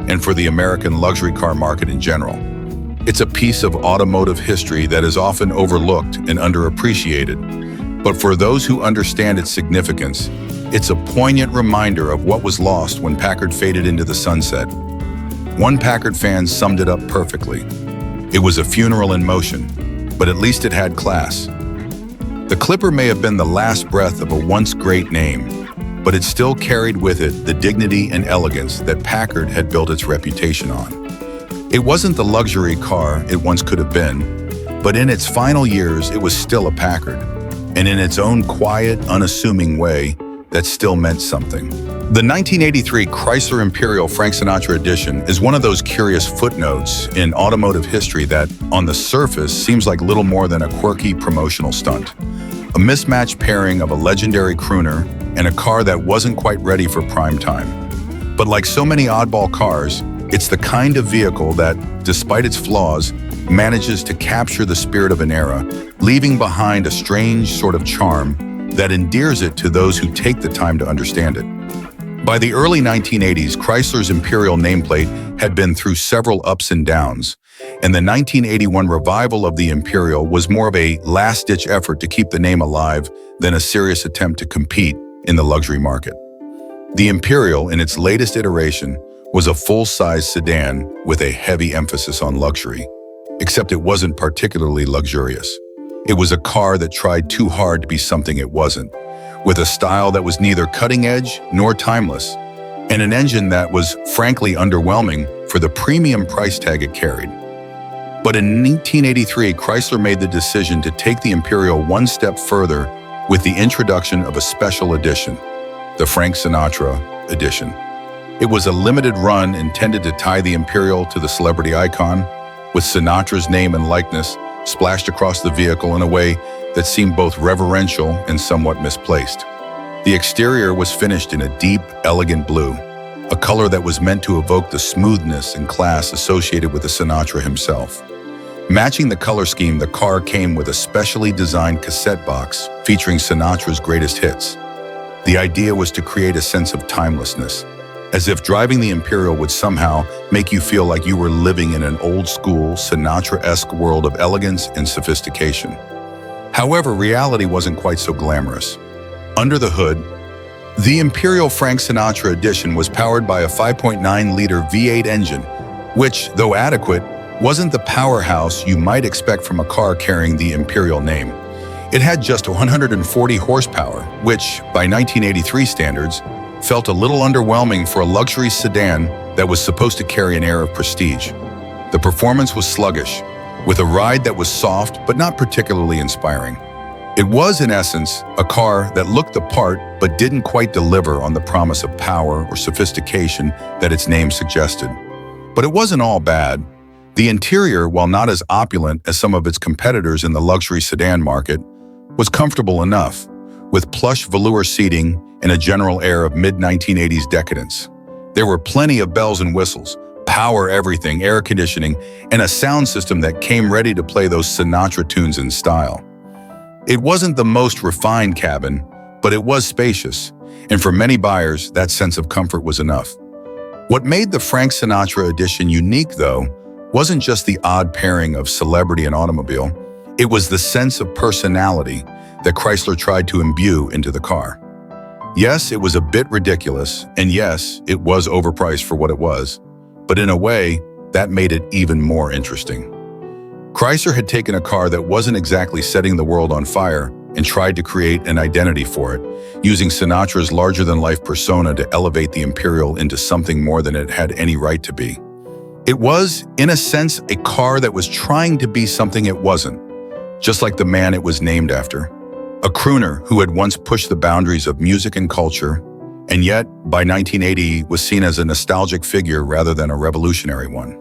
and for the American luxury car market in general. It's a piece of automotive history that is often overlooked and underappreciated, but for those who understand its significance, it's a poignant reminder of what was lost when Packard faded into the sunset. One Packard fan summed it up perfectly. It was a funeral in motion, but at least it had class. The Clipper may have been the last breath of a once great name, but it still carried with it the dignity and elegance that Packard had built its reputation on. It wasn't the luxury car it once could have been, but in its final years, it was still a Packard, and in its own quiet, unassuming way, that still meant something. The 1983 Chrysler Imperial Frank Sinatra edition is one of those curious footnotes in automotive history that, on the surface, seems like little more than a quirky promotional stunt. A mismatched pairing of a legendary crooner and a car that wasn't quite ready for prime time. But like so many oddball cars, it's the kind of vehicle that, despite its flaws, manages to capture the spirit of an era, leaving behind a strange sort of charm that endears it to those who take the time to understand it. By the early 1980s, Chrysler's Imperial nameplate had been through several ups and downs, and the 1981 revival of the Imperial was more of a last-ditch effort to keep the name alive than a serious attempt to compete in the luxury market. The Imperial, in its latest iteration, was a full-size sedan with a heavy emphasis on luxury, except it wasn't particularly luxurious. It was a car that tried too hard to be something it wasn't, with a style that was neither cutting-edge nor timeless, and an engine that was frankly underwhelming for the premium price tag it carried. But in 1983, Chrysler made the decision to take the Imperial one step further with the introduction of a special edition, the Frank Sinatra edition. It was a limited run intended to tie the Imperial to the celebrity icon, with Sinatra's name and likeness splashed across the vehicle in a way that seemed both reverential and somewhat misplaced. The exterior was finished in a deep, elegant blue, a color that was meant to evoke the smoothness and class associated with the Sinatra himself. Matching the color scheme, the car came with a specially designed cassette box featuring Sinatra's greatest hits. The idea was to create a sense of timelessness, as if driving the Imperial would somehow make you feel like you were living in an old-school, Sinatra-esque world of elegance and sophistication. However, reality wasn't quite so glamorous. Under the hood, the Imperial Frank Sinatra edition was powered by a 5.9-liter V8 engine, which, though adequate, wasn't the powerhouse you might expect from a car carrying the Imperial name. It had just 140 horsepower, which, by 1983 standards, felt a little underwhelming for a luxury sedan that was supposed to carry an air of prestige. The performance was sluggish, with a ride that was soft but not particularly inspiring. It was, in essence, a car that looked the part but didn't quite deliver on the promise of power or sophistication that its name suggested. But it wasn't all bad. The interior, while not as opulent as some of its competitors in the luxury sedan market, was comfortable enough, with plush velour seating and a general air of mid-1980s decadence. There were plenty of bells and whistles, power everything, air conditioning, and a sound system that came ready to play those Sinatra tunes in style. It wasn't the most refined cabin, but it was spacious, and for many buyers, that sense of comfort was enough. What made the Frank Sinatra edition unique, though, wasn't just the odd pairing of celebrity and automobile. It was the sense of personality that Chrysler tried to imbue into the car. Yes, it was a bit ridiculous, and yes, it was overpriced for what it was, but in a way, that made it even more interesting. Chrysler had taken a car that wasn't exactly setting the world on fire and tried to create an identity for it, using Sinatra's larger-than-life persona to elevate the Imperial into something more than it had any right to be. It was, in a sense, a car that was trying to be something it wasn't, just like the man it was named after. A crooner who had once pushed the boundaries of music and culture, and yet, by 1980, was seen as a nostalgic figure rather than a revolutionary one.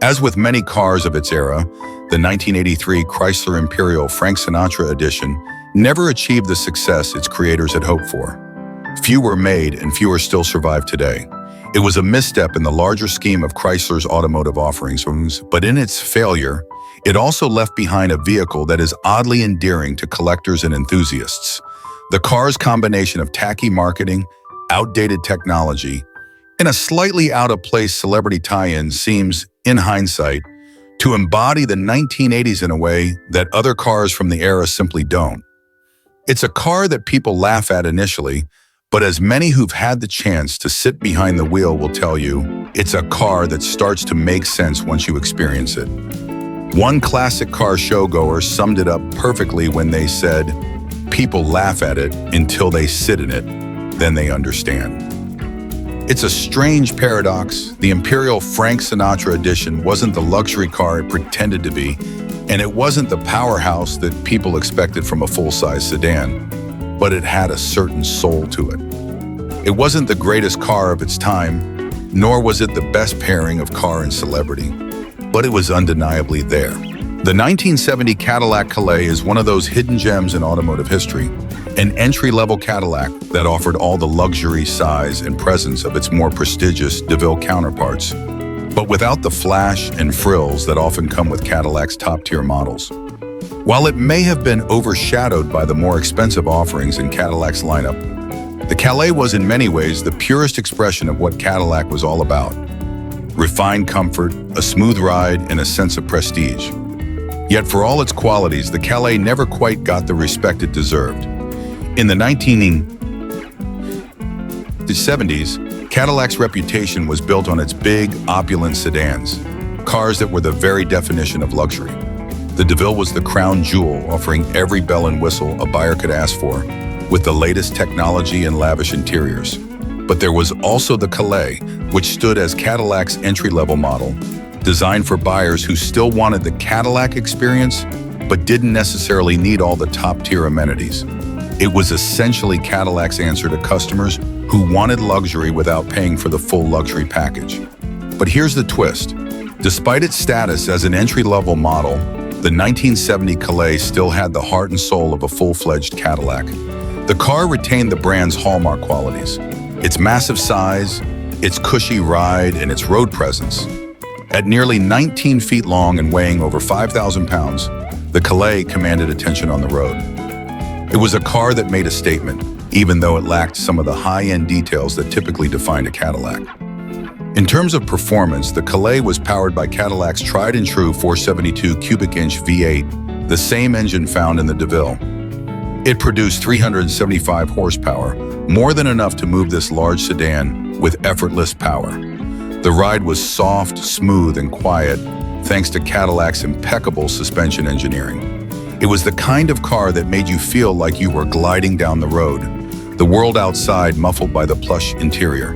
As with many cars of its era, the 1983 Chrysler Imperial Frank Sinatra edition never achieved the success its creators had hoped for. Few were made and fewer still survive today. It was a misstep in the larger scheme of Chrysler's automotive offerings, but in its failure, it also left behind a vehicle that is oddly endearing to collectors and enthusiasts. The car's combination of tacky marketing, outdated technology, and a slightly out-of-place celebrity tie-in seems, in hindsight, to embody the 1980s in a way that other cars from the era simply don't. It's a car that people laugh at initially, but as many who've had the chance to sit behind the wheel will tell you, it's a car that starts to make sense once you experience it. One classic car showgoer summed it up perfectly when they said, "People laugh at it until they sit in it, then they understand." It's a strange paradox. The Imperial Frank Sinatra edition wasn't the luxury car it pretended to be, and it wasn't the powerhouse that people expected from a full-size sedan, but it had a certain soul to it. It wasn't the greatest car of its time, nor was it the best pairing of car and celebrity, but it was undeniably there. The 1970 Cadillac Calais is one of those hidden gems in automotive history, an entry-level Cadillac that offered all the luxury, size, and presence of its more prestigious DeVille counterparts, but without the flash and frills that often come with Cadillac's top-tier models. While it may have been overshadowed by the more expensive offerings in Cadillac's lineup, the Calais was in many ways the purest expression of what Cadillac was all about. Refined comfort, a smooth ride, and a sense of prestige. Yet for all its qualities, the Calais never quite got the respect it deserved. In the 1970s, Cadillac's reputation was built on its big, opulent sedans, cars that were the very definition of luxury. The DeVille was the crown jewel, offering every bell and whistle a buyer could ask for, with the latest technology and lavish interiors. But there was also the Calais, which stood as Cadillac's entry-level model, designed for buyers who still wanted the Cadillac experience, but didn't necessarily need all the top-tier amenities. It was essentially Cadillac's answer to customers who wanted luxury without paying for the full luxury package. But here's the twist. Despite its status as an entry-level model, the 1970 Calais still had the heart and soul of a full-fledged Cadillac. The car retained the brand's hallmark qualities, its massive size, its cushy ride, and its road presence. At nearly 19 feet long and weighing over 5,000 pounds, the Calais commanded attention on the road. It was a car that made a statement, even though it lacked some of the high-end details that typically defined a Cadillac. In terms of performance, the Calais was powered by Cadillac's tried-and-true 472 cubic-inch V8, the same engine found in the DeVille. It produced 375 horsepower, more than enough to move this large sedan with effortless power. The ride was soft, smooth, and quiet, thanks to Cadillac's impeccable suspension engineering. It was the kind of car that made you feel like you were gliding down the road, the world outside muffled by the plush interior.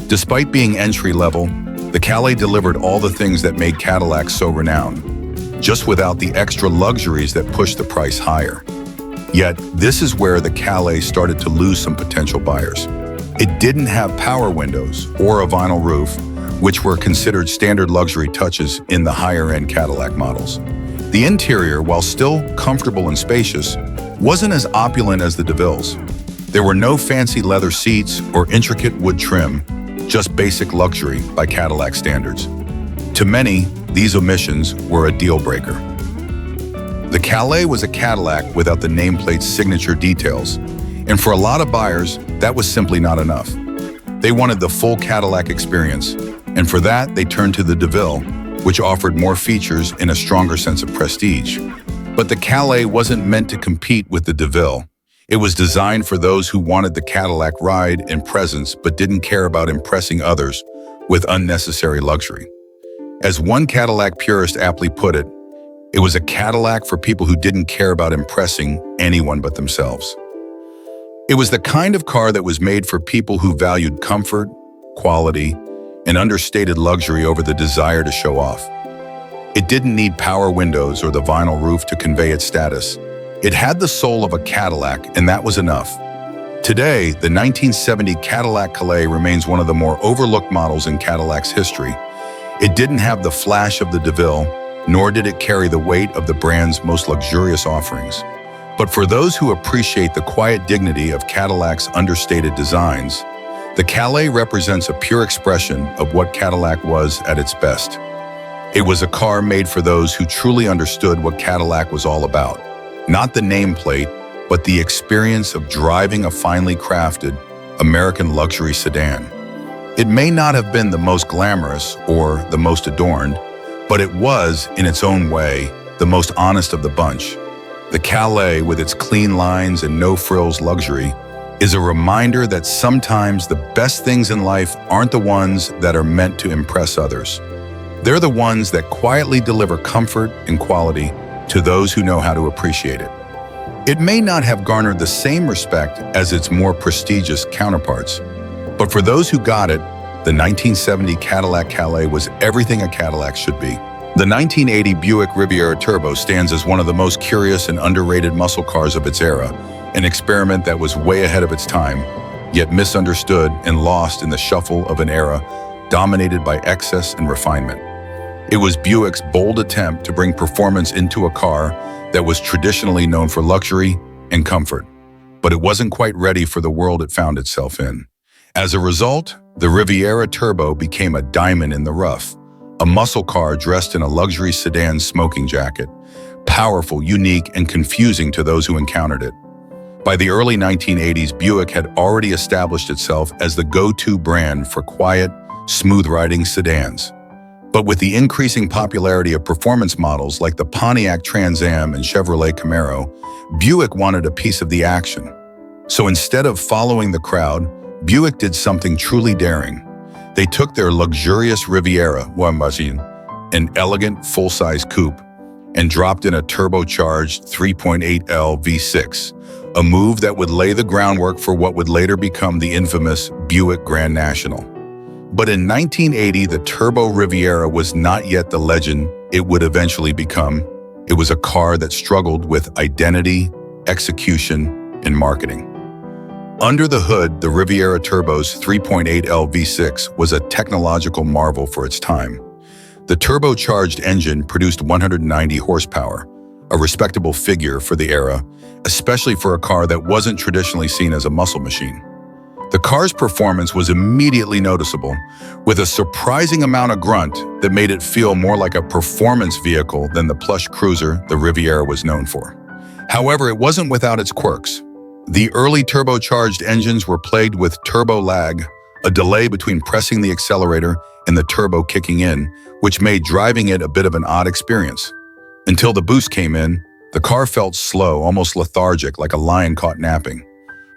Despite being entry-level, the Calais delivered all the things that made Cadillac so renowned, just without the extra luxuries that pushed the price higher. Yet, this is where the Calais started to lose some potential buyers. It didn't have power windows or a vinyl roof, which were considered standard luxury touches in the higher-end Cadillac models. The interior, while still comfortable and spacious, wasn't as opulent as the DeVille's. There were no fancy leather seats or intricate wood trim, just basic luxury by Cadillac standards. To many, these omissions were a deal breaker. The Calais was a Cadillac without the nameplate's signature details, and for a lot of buyers, that was simply not enough. They wanted the full Cadillac experience, and for that, they turned to the DeVille, which offered more features and a stronger sense of prestige. But the Calais wasn't meant to compete with the DeVille. It was designed for those who wanted the Cadillac ride and presence but didn't care about impressing others with unnecessary luxury. As one Cadillac purist aptly put it, it was a Cadillac for people who didn't care about impressing anyone but themselves. It was the kind of car that was made for people who valued comfort, quality, and understated luxury over the desire to show off. It didn't need power windows or the vinyl roof to convey its status. It had the soul of a Cadillac, and that was enough. Today, the 1970 Cadillac Calais remains one of the more overlooked models in Cadillac's history. It didn't have the flash of the DeVille, nor did it carry the weight of the brand's most luxurious offerings. But for those who appreciate the quiet dignity of Cadillac's understated designs, the Calais represents a pure expression of what Cadillac was at its best. It was a car made for those who truly understood what Cadillac was all about. Not the nameplate, but the experience of driving a finely crafted American luxury sedan. It may not have been the most glamorous or the most adorned, but it was, in its own way, the most honest of the bunch. The Calais, with its clean lines and no-frills luxury, is a reminder that sometimes the best things in life aren't the ones that are meant to impress others. They're the ones that quietly deliver comfort and quality to those who know how to appreciate it. It may not have garnered the same respect as its more prestigious counterparts, but for those who got it, the 1970 Cadillac Calais was everything a Cadillac should be. The 1980 Buick Riviera Turbo stands as one of the most curious and underrated muscle cars of its era, an experiment that was way ahead of its time, yet misunderstood and lost in the shuffle of an era dominated by excess and refinement. It was Buick's bold attempt to bring performance into a car that was traditionally known for luxury and comfort, but it wasn't quite ready for the world it found itself in. As a result, the Riviera Turbo became a diamond in the rough, a muscle car dressed in a luxury sedan smoking jacket, powerful, unique, and confusing to those who encountered it. By the early 1980s, Buick had already established itself as the go-to brand for quiet, smooth-riding sedans. But with the increasing popularity of performance models like the Pontiac Trans Am and Chevrolet Camaro, Buick wanted a piece of the action. So instead of following the crowd, Buick did something truly daring. They took their luxurious Riviera, an elegant full-size coupe, and dropped in a turbocharged 3.8L V6, a move that would lay the groundwork for what would later become the infamous Buick Grand National. But in 1980, the Turbo Riviera was not yet the legend it would eventually become. It was a car that struggled with identity, execution, and marketing. Under the hood, the Riviera Turbo's 3.8L V6 was a technological marvel for its time. The turbocharged engine produced 190 horsepower, a respectable figure for the era, especially for a car that wasn't traditionally seen as a muscle machine. The car's performance was immediately noticeable, with a surprising amount of grunt that made it feel more like a performance vehicle than the plush cruiser the Riviera was known for. However, it wasn't without its quirks. The early turbocharged engines were plagued with turbo lag, a delay between pressing the accelerator and the turbo kicking in, which made driving it a bit of an odd experience. Until the boost came in, the car felt slow, almost lethargic, like a lion caught napping.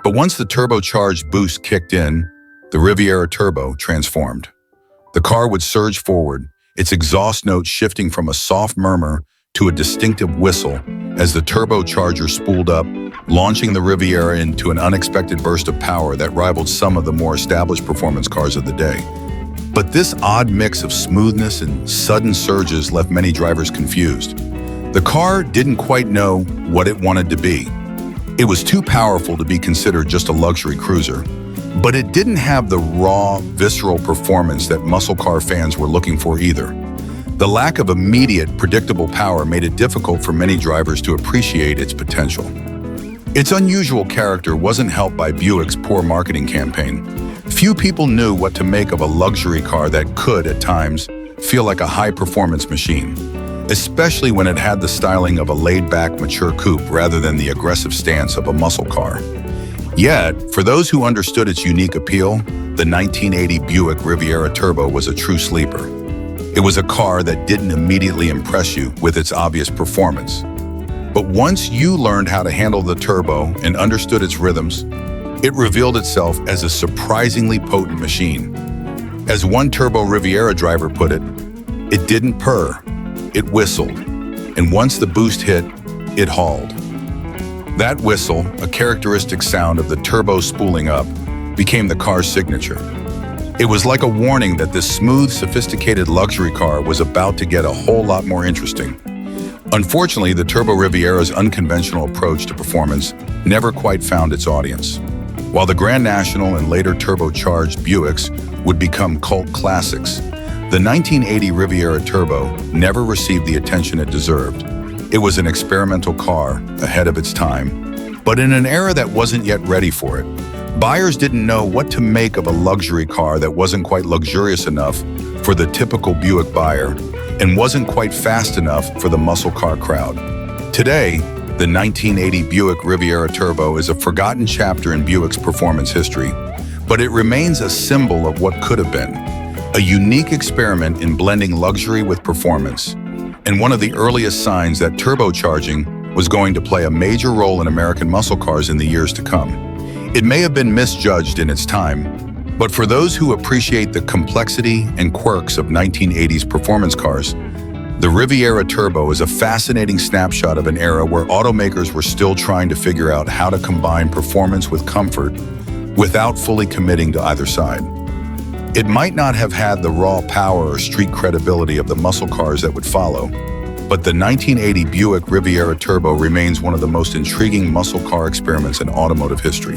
But once the turbocharged boost kicked in, the Riviera Turbo transformed. The car would surge forward, its exhaust notes shifting from a soft murmur to a distinctive whistle as the turbocharger spooled up, launching the Riviera into an unexpected burst of power that rivaled some of the more established performance cars of the day. But this odd mix of smoothness and sudden surges left many drivers confused. The car didn't quite know what it wanted to be. It was too powerful to be considered just a luxury cruiser, but it didn't have the raw, visceral performance that muscle car fans were looking for either. The lack of immediate, predictable power made it difficult for many drivers to appreciate its potential. Its unusual character wasn't helped by Buick's poor marketing campaign. Few people knew what to make of a luxury car that could, at times, feel like a high-performance machine, especially when it had the styling of a laid-back, mature coupe rather than the aggressive stance of a muscle car. Yet, for those who understood its unique appeal, the 1980 Buick Riviera Turbo was a true sleeper. It was a car that didn't immediately impress you with its obvious performance. But once you learned how to handle the turbo and understood its rhythms, it revealed itself as a surprisingly potent machine. As one Turbo Riviera driver put it, it didn't purr, it whistled. And once the boost hit, it hauled. That whistle, a characteristic sound of the turbo spooling up, became the car's signature. It was like a warning that this smooth, sophisticated luxury car was about to get a whole lot more interesting. Unfortunately, the Turbo Riviera's unconventional approach to performance never quite found its audience. While the Grand National and later turbocharged Buicks would become cult classics, the 1980 Riviera Turbo never received the attention it deserved. It was an experimental car, ahead of its time, but in an era that wasn't yet ready for it. Buyers didn't know what to make of a luxury car that wasn't quite luxurious enough for the typical Buick buyer and wasn't quite fast enough for the muscle car crowd. Today, the 1980 Buick Riviera Turbo is a forgotten chapter in Buick's performance history, but it remains a symbol of what could have been, a unique experiment in blending luxury with performance, and one of the earliest signs that turbocharging was going to play a major role in American muscle cars in the years to come. It may have been misjudged in its time, but for those who appreciate the complexity and quirks of 1980s performance cars, the Riviera Turbo is a fascinating snapshot of an era where automakers were still trying to figure out how to combine performance with comfort without fully committing to either side. It might not have had the raw power or street credibility of the muscle cars that would follow, but the 1980 Buick Riviera Turbo remains one of the most intriguing muscle car experiments in automotive history.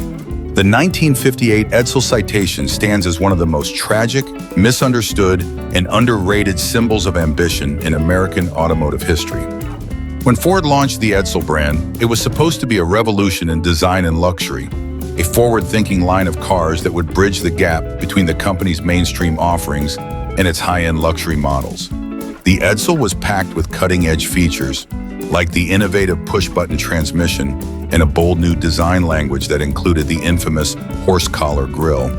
The 1958 Edsel Citation stands as one of the most tragic, misunderstood, and underrated symbols of ambition in American automotive history. When Ford launched the Edsel brand, it was supposed to be a revolution in design and luxury, a forward-thinking line of cars that would bridge the gap between the company's mainstream offerings and its high-end luxury models. The Edsel was packed with cutting-edge features, like the innovative push-button transmission and a bold new design language that included the infamous horse-collar grille.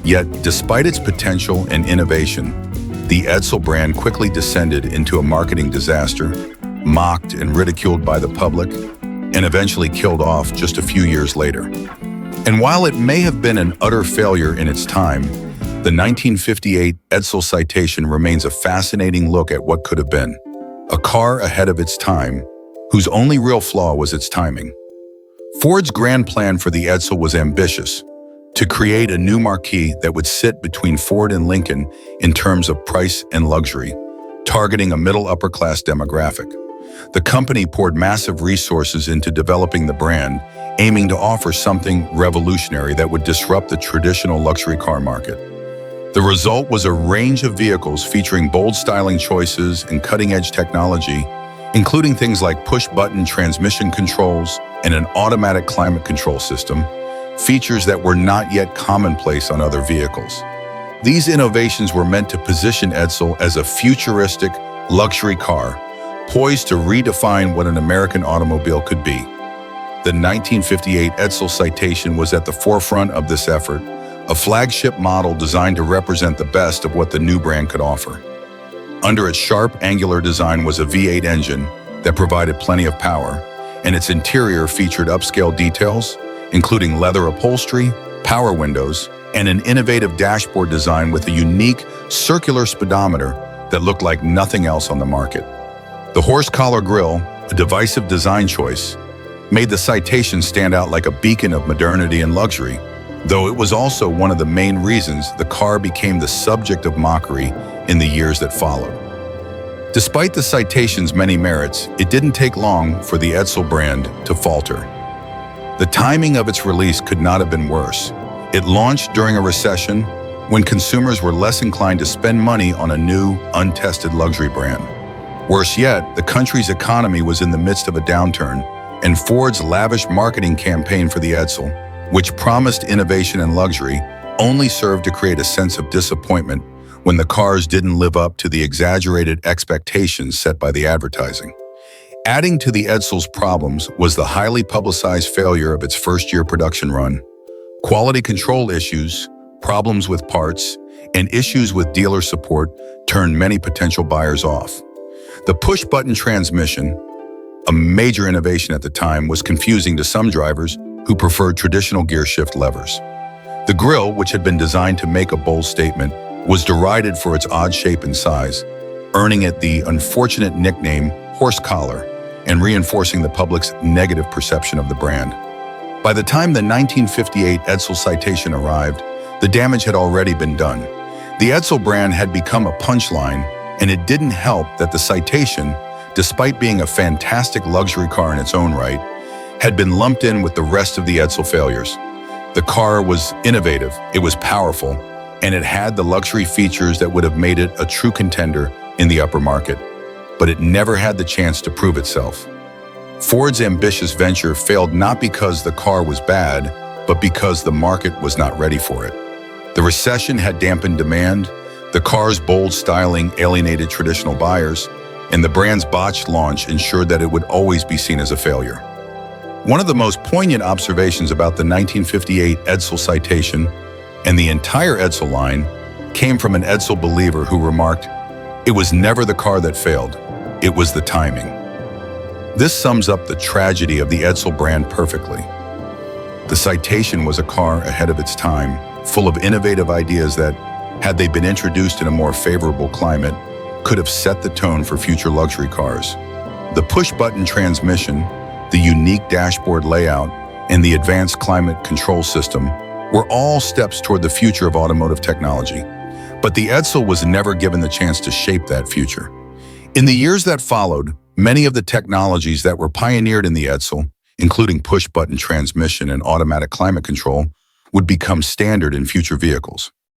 Yet, despite its potential and innovation, the Edsel brand quickly descended into a marketing disaster, mocked and ridiculed by the public, and eventually killed off just a few years later. And while it may have been an utter failure in its time, the 1958 Edsel Citation remains a fascinating look at what could have been. A car ahead of its time, whose only real flaw was its timing. Ford's grand plan for the Edsel was ambitious, to create a new marquee that would sit between Ford and Lincoln in terms of price and luxury, targeting a middle-upper-class demographic. The company poured massive resources into developing the brand, aiming to offer something revolutionary that would disrupt the traditional luxury car market. The result was a range of vehicles featuring bold styling choices and cutting-edge technology, including things like push-button transmission controls and an automatic climate control system, features that were not yet commonplace on other vehicles. These innovations were meant to position Edsel as a futuristic luxury car, poised to redefine what an American automobile could be. The 1958 Edsel Citation was at the forefront of this effort, a flagship model designed to represent the best of what the new brand could offer. Under its sharp, angular design was a V8 engine that provided plenty of power, and its interior featured upscale details, including leather upholstery, power windows, and an innovative dashboard design with a unique circular speedometer that looked like nothing else on the market. The horse collar grille, a divisive design choice, made the Citation stand out like a beacon of modernity and luxury, though it was also one of the main reasons the car became the subject of mockery in the years that followed. Despite the Citation's many merits, it didn't take long for the Edsel brand to falter. The timing of its release could not have been worse. It launched during a recession when consumers were less inclined to spend money on a new, untested luxury brand. Worse yet, the country's economy was in the midst of a downturn, and Ford's lavish marketing campaign for the Edsel, which promised innovation and luxury, only served to create a sense of disappointment when the cars didn't live up to the exaggerated expectations set by the advertising. Adding to the Edsel's problems was the highly publicized failure of its first-year production run. Quality control issues, problems with parts, and issues with dealer support turned many potential buyers off. The push-button transmission, a major innovation at the time, was confusing to some drivers who preferred traditional gear shift levers. The grille, which had been designed to make a bold statement, was derided for its odd shape and size, earning it the unfortunate nickname horse collar and reinforcing the public's negative perception of the brand. By the time the 1958 Edsel Citation arrived, the damage had already been done. The Edsel brand had become a punchline, and it didn't help that the Citation, despite being a fantastic luxury car in its own right, had been lumped in with the rest of the Edsel failures. The car was innovative, it was powerful, and it had the luxury features that would have made it a true contender in the upper market, but it never had the chance to prove itself. Ford's ambitious venture failed not because the car was bad, but because the market was not ready for it. The recession had dampened demand, the car's bold styling alienated traditional buyers, and the brand's botched launch ensured that it would always be seen as a failure. One of the most poignant observations about the 1958 Edsel Citation and the entire Edsel line came from an Edsel believer who remarked, "It was never the car that failed, it was the timing." This sums up the tragedy of the Edsel brand perfectly. The Citation was a car ahead of its time, full of innovative ideas that, had they been introduced in a more favorable climate, could have set the tone for future luxury cars. The push-button transmission, the unique dashboard layout, and the advanced climate control system were all steps toward the future of automotive technology. But the Edsel was never given the chance to shape that future. In the years that followed, many of the technologies that were pioneered in the Edsel, including push-button transmission and automatic climate control, would become standard in future vehicles.